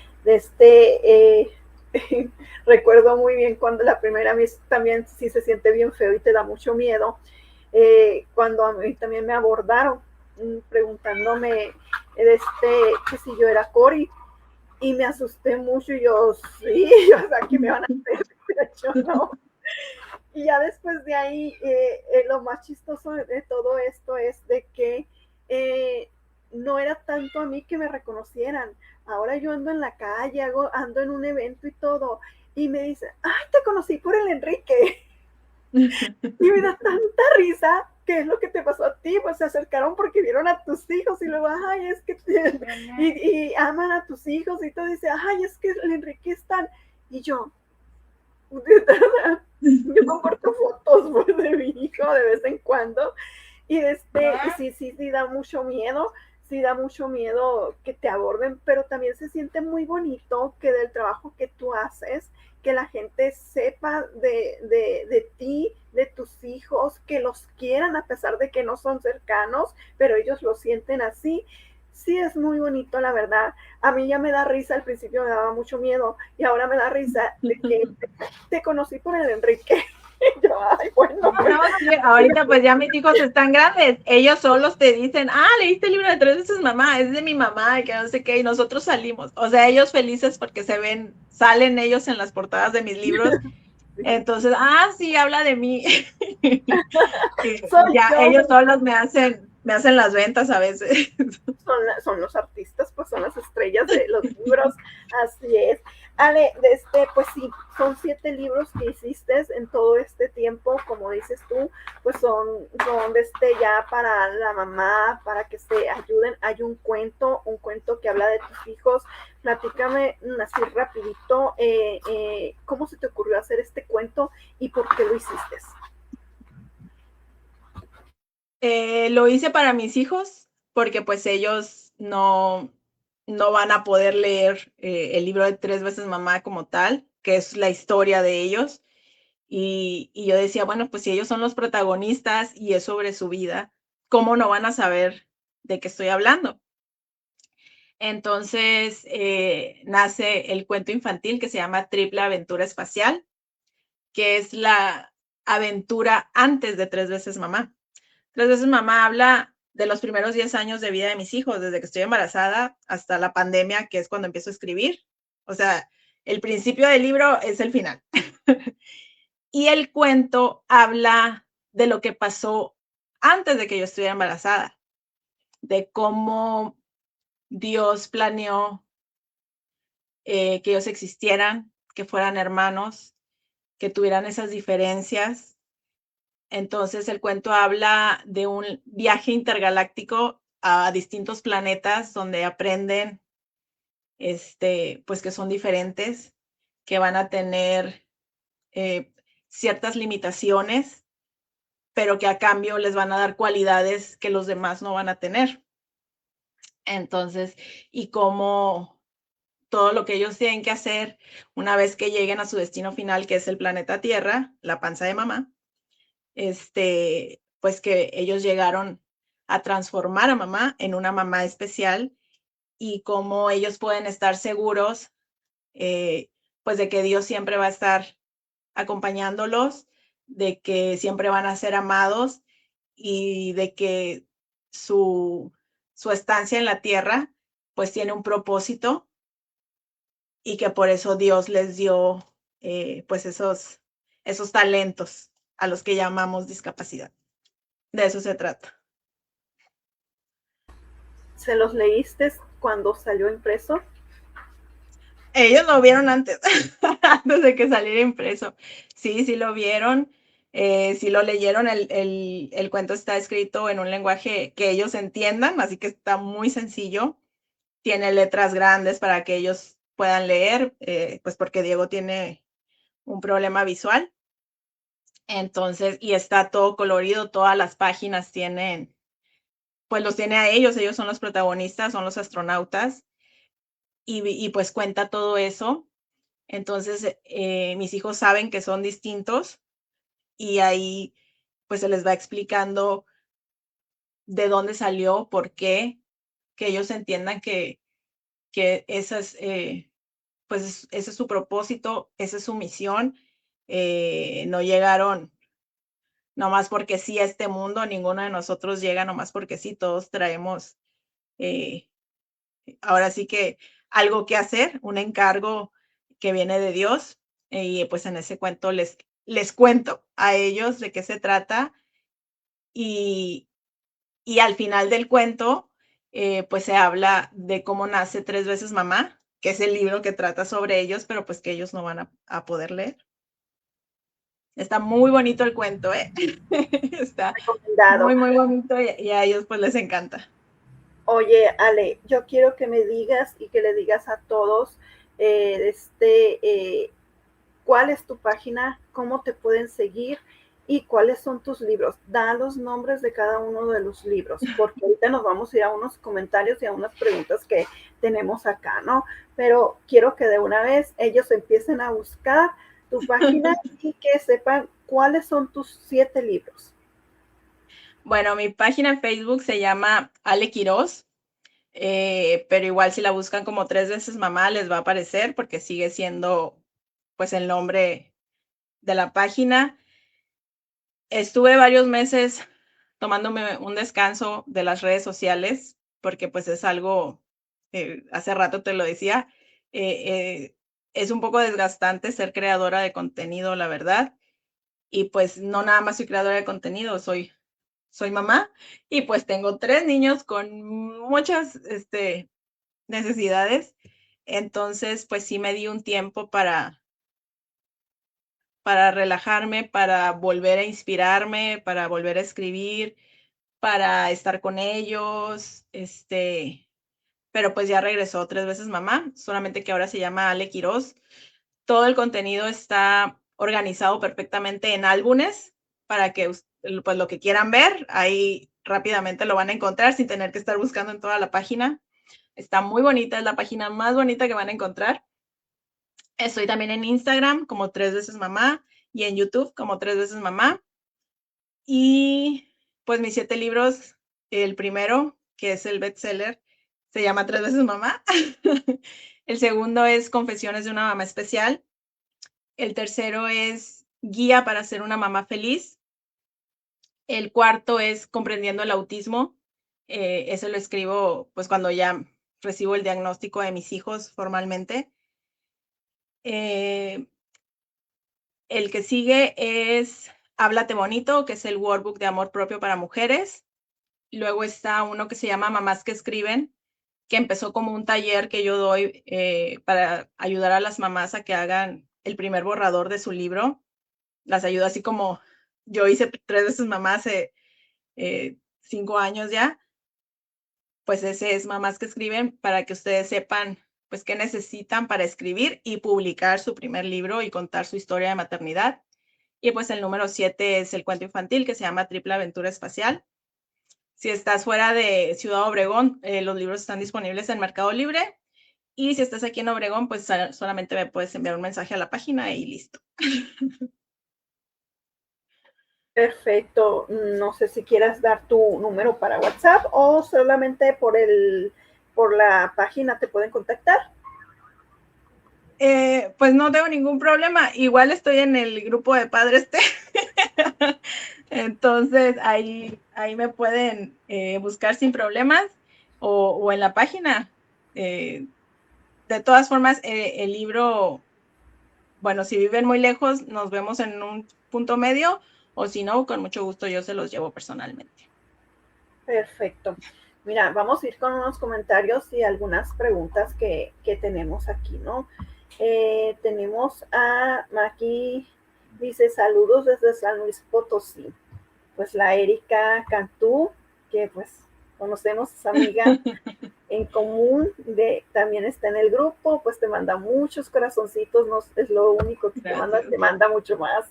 Recuerdo muy bien cuando la primera vez también sí se siente bien feo y te da mucho miedo. Cuando a mí también me abordaron preguntándome que si yo era Cori, y me asusté mucho y yo, sí, o sea, ¿qué me van a hacer? Yo no. Y ya después de ahí, lo más chistoso de todo esto es de que no era tanto a mí que me reconocieran. Ahora yo ando en la calle, ando en un evento y todo, y me dicen, ay, te conocí por el Enrique. Y me da tanta risa. ¿Qué es lo que te pasó a ti? Pues se acercaron porque vieron a tus hijos y luego, ay, es que y aman a tus hijos y todo, dice, ay, es que el Enrique es tan, y yo comparto fotos pues, de mi hijo de vez en cuando y sí da mucho miedo, sí da mucho miedo que te aborden, pero también se siente muy bonito que del trabajo que tú haces, que la gente sepa de ti, de tus hijos, que los quieran a pesar de que no son cercanos, pero ellos lo sienten así. Sí, es muy bonito, la verdad. A mí ya me da risa, al principio me daba mucho miedo y ahora me da risa de que te conocí por el Enrique. Yo, ay, bueno. No, sí, ahorita pues ya mis hijos están grandes, ellos solos te dicen, leíste el libro de 3 veces mamá, es de mi mamá, y que no sé qué, y nosotros salimos, o sea, ellos felices porque salen ellos en las portadas de mis libros, entonces, sí, habla de mí. Ya ellos solos me hacen las ventas a veces. Son los artistas, pues son las estrellas de los libros, así es. Ale, pues sí, son 7 libros que hiciste en todo este tiempo, como dices tú, pues son ya para la mamá, para que se ayuden. Hay un cuento que habla de tus hijos. Platícame así rapidito, ¿cómo se te ocurrió hacer este cuento y por qué lo hiciste? Lo hice para mis hijos porque pues ellos no van a poder leer el libro de 3 veces mamá como tal, que es la historia de ellos. Y yo decía, bueno, pues si ellos son los protagonistas y es sobre su vida, ¿cómo no van a saber de qué estoy hablando? Entonces nace el cuento infantil que se llama Triple Aventura Espacial, que es la aventura antes de 3 veces mamá. 3 veces mamá habla de los primeros 10 años de vida de mis hijos, desde que estoy embarazada hasta la pandemia, que es cuando empiezo a escribir. O sea, el principio del libro es el final. Y el cuento habla de lo que pasó antes de que yo estuviera embarazada, de cómo Dios planeó que ellos existieran, que fueran hermanos, que tuvieran esas diferencias. Entonces el cuento habla de un viaje intergaláctico a distintos planetas donde aprenden, pues que son diferentes, que van a tener ciertas limitaciones, pero que a cambio les van a dar cualidades que los demás no van a tener. Entonces, y cómo todo lo que ellos tienen que hacer una vez que lleguen a su destino final, que es el planeta Tierra, la panza de mamá, pues que ellos llegaron a transformar a mamá en una mamá especial y cómo ellos pueden estar seguros, pues de que Dios siempre va a estar acompañándolos, de que siempre van a ser amados y de que su estancia en la tierra pues tiene un propósito y que por eso Dios les dio pues esos talentos a los que llamamos discapacidad. De eso se trata. ¿Se los leíste cuando salió impreso? Ellos lo vieron antes, antes de que saliera impreso. Sí, sí lo vieron, sí lo leyeron. El cuento está escrito en un lenguaje que ellos entiendan, así que está muy sencillo. Tiene letras grandes para que ellos puedan leer, pues porque Diego tiene un problema visual. Entonces, y está todo colorido, todas las páginas tienen, pues los tiene a ellos son los protagonistas, son los astronautas, y pues cuenta todo eso. Entonces, mis hijos saben que son distintos y ahí pues se les va explicando de dónde salió, por qué, que ellos entiendan que esa es, pues ese es su propósito, esa es su misión. No llegaron nomás porque sí a este mundo, ninguno de nosotros llega nomás porque sí, todos traemos eh, ahora sí que algo que hacer, un encargo que viene de Dios, y pues en ese cuento les cuento a ellos de qué se trata y, al final del cuento, pues se habla de cómo nace Tres veces mamá, que es el libro que trata sobre ellos, pero pues que ellos no van a poder leer. Está muy bonito el cuento, ¿eh? Está Recomendado. muy, muy bonito y a ellos pues les encanta. Oye, Ale, yo quiero que me digas y que le digas a todos, cuál es tu página, cómo te pueden seguir y cuáles son tus libros. Da los nombres de cada uno de los libros, porque ahorita nos vamos a ir a unos comentarios y a unas preguntas que tenemos acá, ¿no? Pero quiero que de una vez ellos empiecen a buscar tu página y que sepan cuáles son tus 7 libros. Bueno, mi página en Facebook se llama Ale Quiroz, pero igual si la buscan como Tres veces mamá les va a aparecer porque sigue siendo pues el nombre de la página. Estuve varios meses tomándome un descanso de las redes sociales porque pues es algo, hace rato te lo decía, es un poco desgastante ser creadora de contenido, la verdad. Y pues no nada más soy creadora de contenido, soy mamá y pues tengo 3 niños con muchas, necesidades. Entonces, pues sí me di un tiempo para relajarme, para volver a inspirarme, para volver a escribir, para estar con ellos, pero pues ya regresó Tres veces mamá, solamente que ahora se llama Ale Quiroz. Todo el contenido está organizado perfectamente en álbumes para que pues lo que quieran ver, ahí rápidamente lo van a encontrar sin tener que estar buscando en toda la página. Está muy bonita, es la página más bonita que van a encontrar. Estoy también en Instagram como Tres veces mamá y en YouTube como Tres veces mamá. Y pues mis 7 libros, el primero, que es el bestseller, se llama Tres veces mamá. El segundo es Confesiones de una mamá especial. El tercero es Guía para ser una mamá feliz. El cuarto es Comprendiendo el autismo. Ese lo escribo pues cuando ya recibo el diagnóstico de mis hijos formalmente. El que sigue es Háblate bonito, que es el workbook de amor propio para mujeres. Luego está uno que se llama Mamás que escriben, que empezó como un taller que yo doy para ayudar a las mamás a que hagan el primer borrador de su libro. Las ayudo así como yo hice Tres veces mamá hace 5 años ya. Pues ese es Mamás que escriben para que ustedes sepan pues qué necesitan para escribir y publicar su primer libro y contar su historia de maternidad. Y pues el número 7 es el cuento infantil que se llama Triple Aventura Espacial. Si estás fuera de Ciudad Obregón, los libros están disponibles en Mercado Libre. Y si estás aquí en Obregón, pues solamente me puedes enviar un mensaje a la página y listo. Perfecto. No sé si quieras dar tu número para WhatsApp o solamente por por la página te pueden contactar. Pues no tengo ningún problema. Igual estoy en el grupo de padres entonces ahí me pueden buscar sin problemas o en la página. De todas formas, el libro, bueno, si viven muy lejos, nos vemos en un punto medio, o si no, con mucho gusto yo se los llevo personalmente. Perfecto. Mira, vamos a ir con unos comentarios y algunas preguntas que tenemos aquí, ¿no? Tenemos a Maki, dice, saludos desde San Luis Potosí. Pues la Erika Cantú, que pues conocemos, es amiga en común, también está en el grupo, pues te manda muchos corazoncitos, no es lo único que te manda mucho más.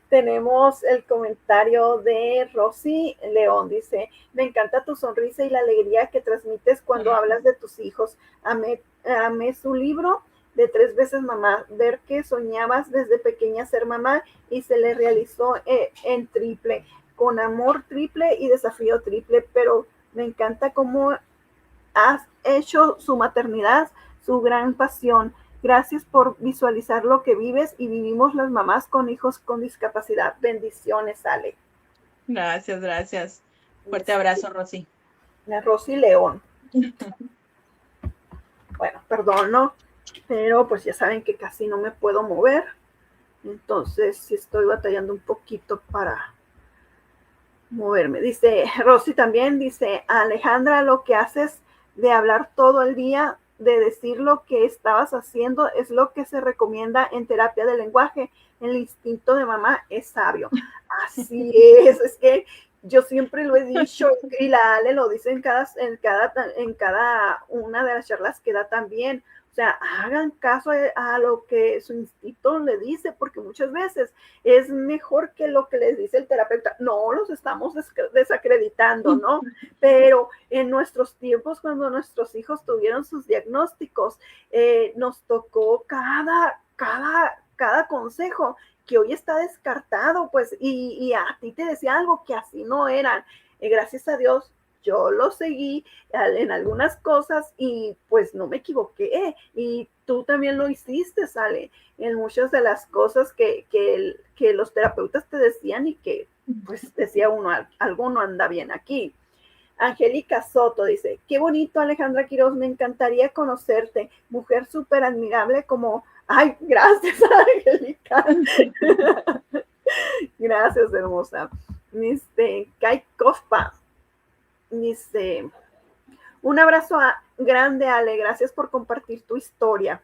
Tenemos el comentario de Rosy León, dice, me encanta tu sonrisa y la alegría que transmites cuando hablas de tus hijos. Amé su libro de 3 veces mamá, ver que soñabas desde pequeña ser mamá y se le realizó en triple, con amor triple y desafío triple, pero me encanta cómo has hecho su maternidad su gran pasión. Gracias por visualizar lo que vives y vivimos las mamás con hijos con discapacidad. Bendiciones, Ale. Gracias, gracias. Fuerte abrazo, Rosy. La Rosy León. Bueno, perdón, ¿no? Pero pues ya saben que casi no me puedo mover. Entonces sí estoy batallando un poquito para moverme. Dice Rosy también, dice Alejandra, lo que haces de hablar todo el día, de decir lo que estabas haciendo, es lo que se recomienda en terapia de lenguaje. El instinto de mamá es sabio. Así es que yo siempre lo he dicho y la Ale lo dice en cada una de las charlas que da también. O sea, hagan caso a lo que su instinto le dice, porque muchas veces es mejor que lo que les dice el terapeuta. No los estamos desacreditando, ¿no? Pero en nuestros tiempos, cuando nuestros hijos tuvieron sus diagnósticos, nos tocó cada consejo que hoy está descartado, pues, y a ti te decía algo que así no eran. Gracias a Dios, yo lo seguí en algunas cosas y pues no me equivoqué. Y tú también lo hiciste, Sale, en muchas de las cosas que los terapeutas te decían y que pues decía uno, algo no anda bien aquí. Angélica Soto dice, qué bonito, Alejandra Quiroz, me encantaría conocerte, mujer súper admirable como, ay, gracias, Angélica. Gracias, hermosa. Kai Kofpa dice, un abrazo grande, Ale, gracias por compartir tu historia.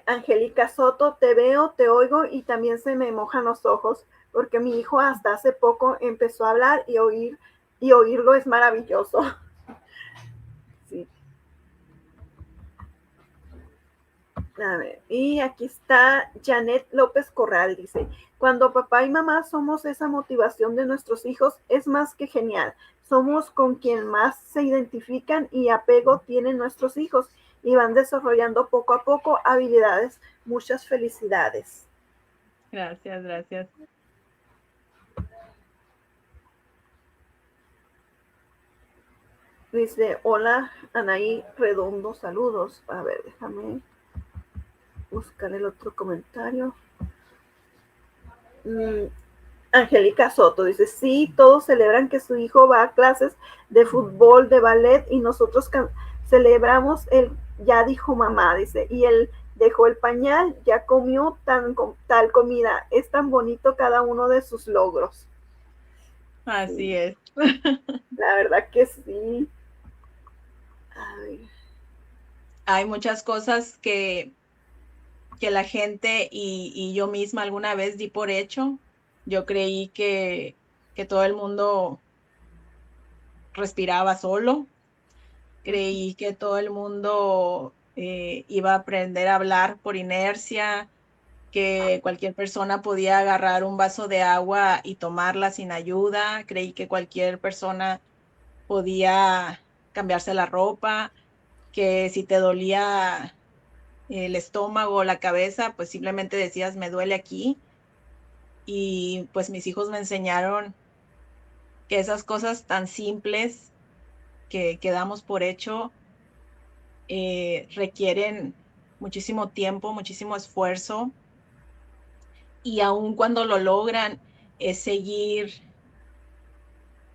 Angélica Soto, te veo, te oigo y también se me mojan los ojos porque mi hijo hasta hace poco empezó a hablar y oírlo es maravilloso. Sí. A ver, y aquí está Janet López Corral, dice, cuando papá y mamá somos esa motivación de nuestros hijos, es más que genial. Somos con quien más se identifican y apego tienen nuestros hijos y van desarrollando poco a poco habilidades. Muchas felicidades. Gracias, gracias. Dice, hola, Anaí Redondo, saludos. A ver, déjame buscar el otro comentario. Angélica Soto dice, sí, todos celebran que su hijo va a clases de fútbol, de ballet, y nosotros celebramos el ya dijo mamá, dice, y él dejó el pañal, ya comió tal comida. Es tan bonito cada uno de sus logros. Así sí. Es. La verdad que sí. Ay. Hay muchas cosas que la gente y yo misma alguna vez di por hecho. Yo creí que todo el mundo respiraba solo. Creí que todo el mundo iba a aprender a hablar por inercia, que cualquier persona podía agarrar un vaso de agua y tomarla sin ayuda. Creí que cualquier persona podía cambiarse la ropa, que si te dolía el estómago o la cabeza, pues simplemente decías, me duele aquí. Y pues mis hijos me enseñaron que esas cosas tan simples que damos por hecho requieren muchísimo tiempo, muchísimo esfuerzo, y aun cuando lo logran, es seguir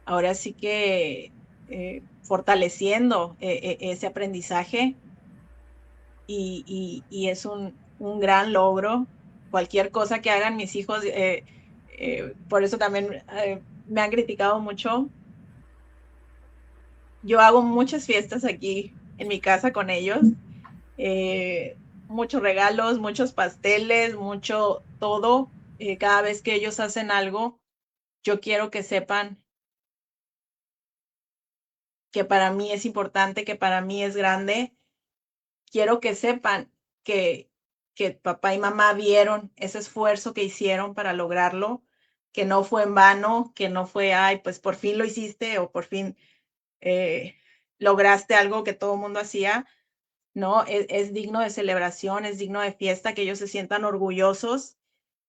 ahora sí que fortaleciendo ese aprendizaje, y es un gran logro. Cualquier cosa que hagan mis hijos, por eso también me han criticado mucho. Yo hago muchas fiestas aquí en mi casa con ellos, muchos regalos, muchos pasteles, mucho todo. Cada vez que ellos hacen algo, yo quiero que sepan que para mí es importante, que para mí es grande. Quiero que sepan que papá y mamá vieron ese esfuerzo que hicieron para lograrlo, que no fue en vano, que no fue, ay, pues por fin lo hiciste o por fin lograste algo que todo el mundo hacía. No, es digno de celebración, es digno de fiesta, que ellos se sientan orgullosos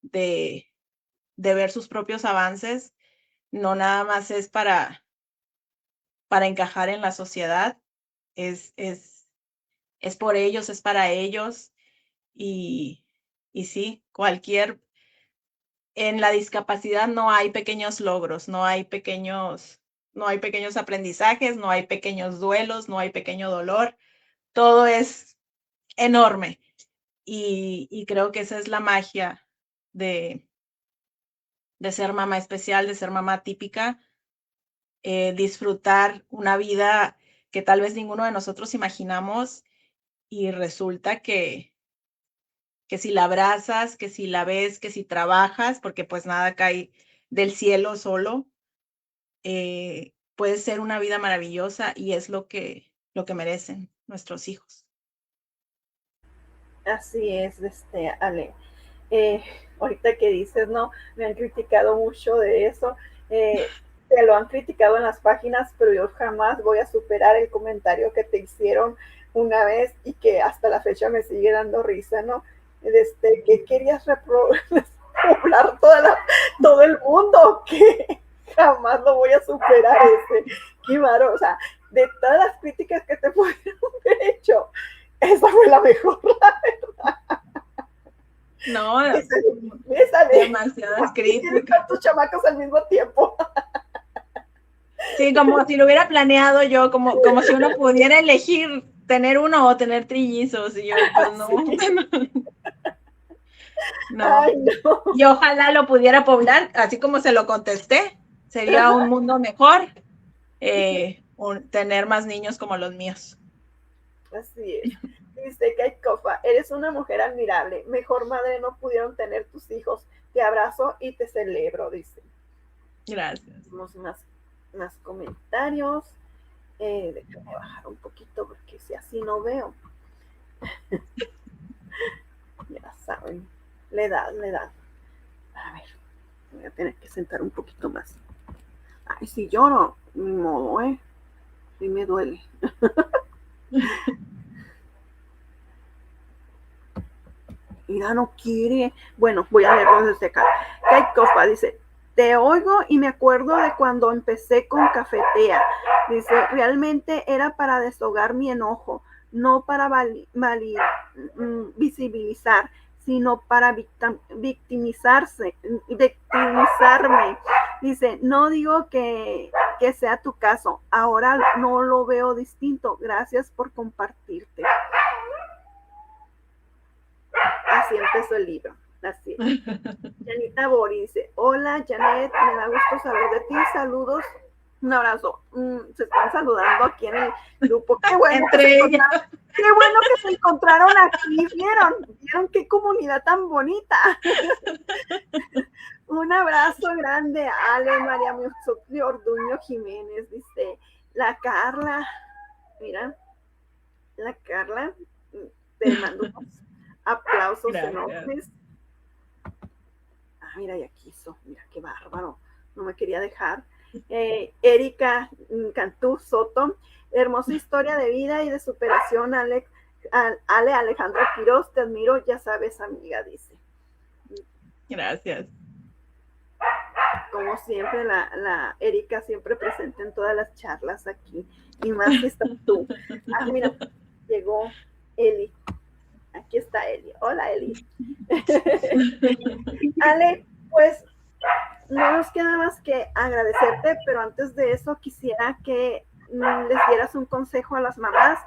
de ver sus propios avances. No nada más es para encajar en la sociedad, es por ellos, es para ellos. Y sí, en la discapacidad no hay pequeños logros, no hay pequeños aprendizajes, no hay pequeños duelos, no hay pequeño dolor, todo es enorme. Y creo que esa es la magia de ser mamá especial, de ser mamá típica, disfrutar una vida que tal vez ninguno de nosotros imaginamos, y resulta que si la abrazas, que si la ves, que si trabajas, porque pues nada cae del cielo solo, puede ser una vida maravillosa, y es lo que merecen nuestros hijos. Así es, Ale. Ahorita que dices, ¿no? Me han criticado mucho de eso. Te lo han criticado en las páginas, pero yo jamás voy a superar el comentario que te hicieron una vez y que hasta la fecha me sigue dando risa, ¿no? Que querías repoblar todo el mundo, que jamás lo voy a superar Kimaro. O sea, de todas las críticas que te pudieron haber hecho, esa fue la mejor, la verdad. No, demasiadas críticas. Tus chamacos al mismo tiempo. Sí, como si lo hubiera planeado yo, como si uno pudiera elegir tener uno o tener trillizos, y yo, pues no. No. Ay, no. Y ojalá lo pudiera poblar, así como se lo contesté. Sería un mundo mejor tener más niños como los míos. Así es. Dice Kaikofa, eres una mujer admirable. Mejor madre no pudieron tener tus hijos. Te abrazo y te celebro, dice. Gracias. Tenemos más comentarios. Déjame bajar un poquito porque si así no veo. Ya saben, la edad. A ver, voy a tener que sentar un poquito más. Ay, si lloro, ni modo, sí me duele. Mira, no quiere. Bueno, voy a leerlo desde acá. Kaikofa dice, te oigo y me acuerdo de cuando empecé con Cafetea. Dice, realmente era para desahogar mi enojo, no para visibilizar, sino para victimizarme. Dice, no digo que sea tu caso, ahora no lo veo distinto. Gracias por compartirte. Así empezó el libro. Así es. Janita Bori dice, hola Janet, me da gusto saber de ti, saludos, un abrazo. Se están saludando aquí en el grupo. Qué bueno, qué bueno que se encontraron aquí. ¿Vieron qué comunidad tan bonita? Un abrazo grande, Ale, María Orduño Jiménez, dice, la Carla, mira, la Carla, te mando aplausos enormes. Mira, ya quiso, mira qué bárbaro, no me quería dejar. Erika Cantú Soto, hermosa historia de vida y de superación, Ale Alejandro Quiroz, te admiro, ya sabes, amiga, dice. Gracias. como siempre, la Erika siempre presente en todas las charlas aquí, y más si estás tú. Ah, mira, llegó Eli. Aquí está Eli. Hola, Eli. Ale, pues no nos queda más que agradecerte, pero antes de eso quisiera que les dieras un consejo a las mamás,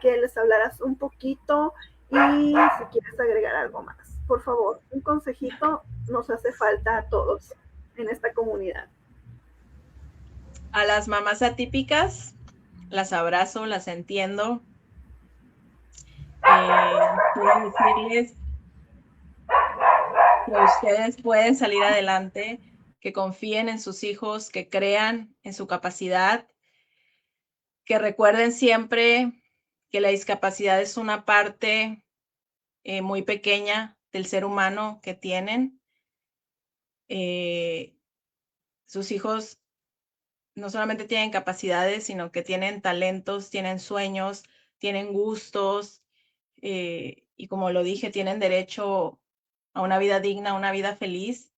que les hablaras un poquito y si quieres agregar algo más. Por favor, un consejito nos hace falta a todos en esta comunidad. A las mamás atípicas, las abrazo, las entiendo. Quiero decirles que ustedes pueden salir adelante, que confíen en sus hijos, que crean en su capacidad, que recuerden siempre que la discapacidad es una parte muy pequeña del ser humano que tienen. Sus hijos no solamente tienen capacidades, sino que tienen talentos, tienen sueños, tienen gustos, y como lo dije, tienen derecho a una vida digna, a una vida feliz.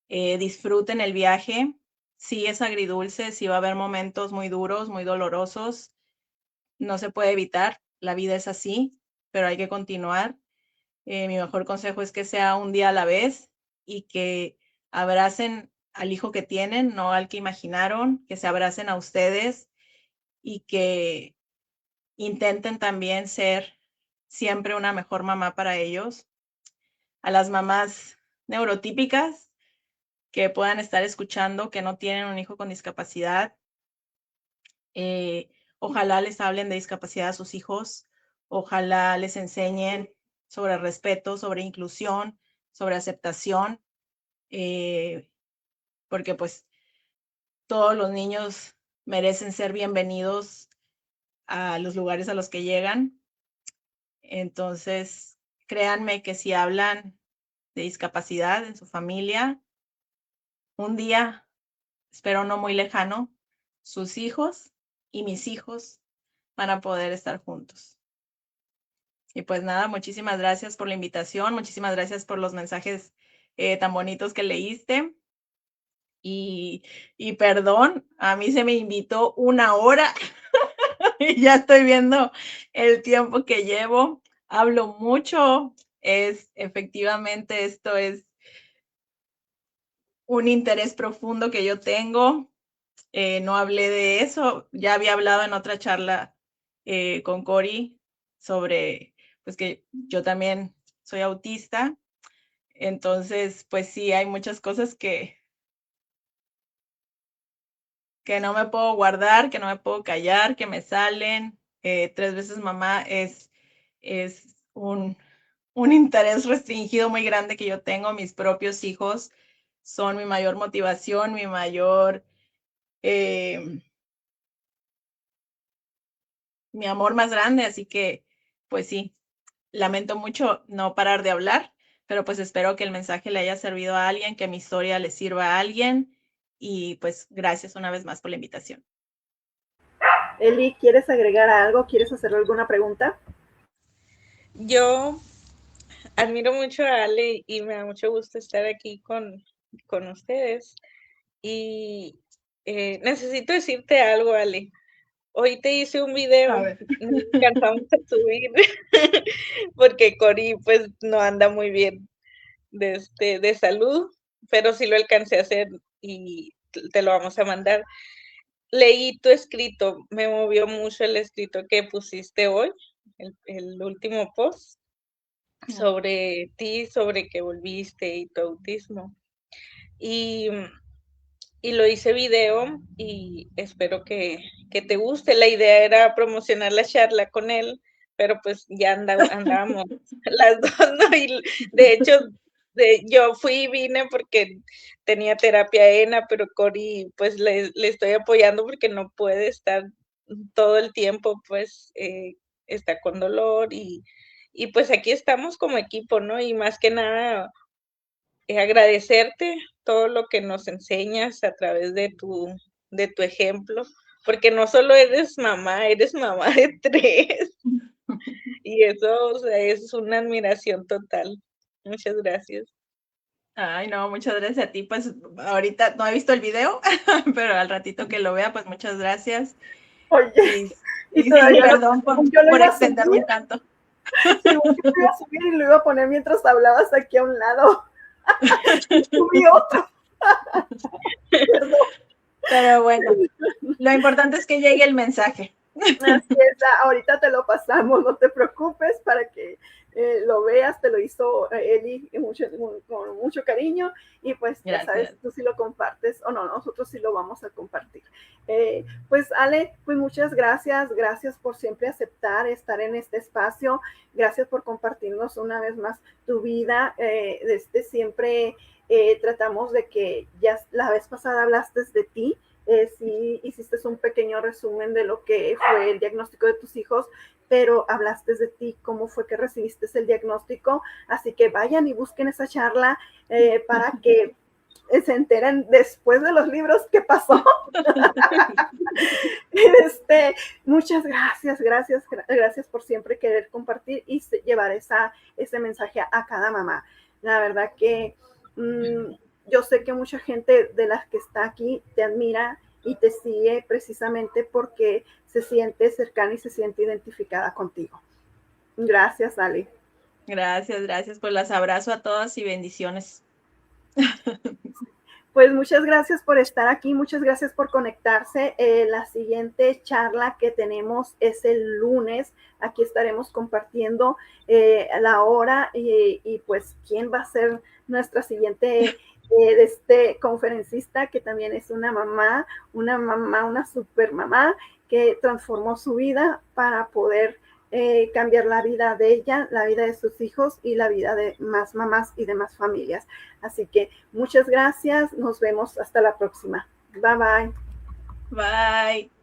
Disfruten el viaje. Sí es agridulce, sí va a haber momentos muy duros, muy dolorosos. No se puede evitar, la vida es así, pero hay que continuar. Mi mejor consejo es que sea un día a la vez y que abracen al hijo que tienen, no al que imaginaron, que se abracen a ustedes y que intenten también ser siempre una mejor mamá para ellos. A las mamás neurotípicas que puedan estar escuchando, que no tienen un hijo con discapacidad, ojalá les hablen de discapacidad a sus hijos, ojalá les enseñen sobre respeto, sobre inclusión, sobre aceptación, porque pues todos los niños merecen ser bienvenidos a los lugares a los que llegan. Entonces, créanme que si hablan de discapacidad en su familia, un día, espero no muy lejano, sus hijos y mis hijos van a poder estar juntos. Y pues nada, muchísimas gracias por la invitación, muchísimas gracias por los mensajes tan bonitos que leíste. Y perdón, a mí se me invitó 1 hora y ya estoy viendo el tiempo que llevo. Hablo mucho, efectivamente esto es un interés profundo que yo tengo. No hablé de eso, ya había hablado en otra charla con Cori sobre, pues que yo también soy autista. Entonces, pues sí, hay muchas cosas que no me puedo guardar, que no me puedo callar, que me salen. 3 veces mamá es un interés restringido muy grande que yo tengo. Mis propios hijos son mi mayor motivación, mi mayor, mi amor más grande. Así que, pues sí, lamento mucho no parar de hablar, pero pues espero que el mensaje le haya servido a alguien, que mi historia le sirva a alguien. Y pues gracias una vez más por la invitación. Eli, ¿quieres agregar algo? ¿Quieres hacer alguna pregunta? Yo admiro mucho a Ale y me da mucho gusto estar aquí con ustedes. Y necesito decirte algo, Ale. Hoy te hice un video, no alcanzamos a subir, porque Cori pues no anda muy bien de salud, pero sí lo alcancé a hacer y te lo vamos a mandar. Leí tu escrito, me movió mucho el escrito que pusiste hoy, el último post sobre ti, sobre que volviste y tu autismo. Y lo hice video y espero que te guste. La idea era promocionar la charla con él, pero pues ya andábamos las dos, ¿no? Y de hecho, yo fui y vine porque tenía terapia ENA, pero Cori, pues le estoy apoyando porque no puede estar todo el tiempo, pues está con dolor y pues aquí estamos como equipo, ¿no? Y más que nada, agradecerte todo lo que nos enseñas a través de tu ejemplo, porque no solo eres mamá de 3. Y eso, o sea, es una admiración total. Muchas gracias. Ay, no, muchas gracias a ti. Pues ahorita no he visto el video, pero al ratito que lo vea, pues muchas gracias. Oye, Y y todavía perdón yo lo por iba a extenderme subir, tanto. según yo lo iba a subir y lo iba a poner mientras hablabas aquí a un lado. Subí otro. Perdón. Pero bueno, lo importante es que llegue el mensaje. Así es, ahorita te lo pasamos, no te preocupes para que lo veas, te lo hizo Eli con mucho cariño y pues ya sabes, tú sí lo compartes o no, nosotros sí lo vamos a compartir. Pues Ale, pues muchas gracias por siempre aceptar estar en este espacio, gracias por compartirnos una vez más tu vida, siempre tratamos de que ya la vez pasada hablaste de ti, sí hiciste un pequeño resumen de lo que fue el diagnóstico de tus hijos, pero hablaste de ti, cómo fue que recibiste el diagnóstico, así que vayan y busquen esa charla para que se enteren después de los libros qué pasó. Muchas gracias por siempre querer compartir y llevar ese mensaje a cada mamá. La verdad que yo sé que mucha gente de las que está aquí te admira y te sigue precisamente porque se siente cercana y se siente identificada contigo. Gracias, Ale. Gracias, pues las abrazo a todas y bendiciones. Pues muchas gracias por estar aquí, muchas gracias por conectarse. La siguiente charla que tenemos es el lunes. Aquí estaremos compartiendo la hora y pues quién va a ser nuestra siguiente conferencista, que también es una super mamá que transformó su vida para poder cambiar la vida de ella, la vida de sus hijos y la vida de más mamás y de más familias. Así que muchas gracias, nos vemos hasta la próxima. Bye bye. Bye.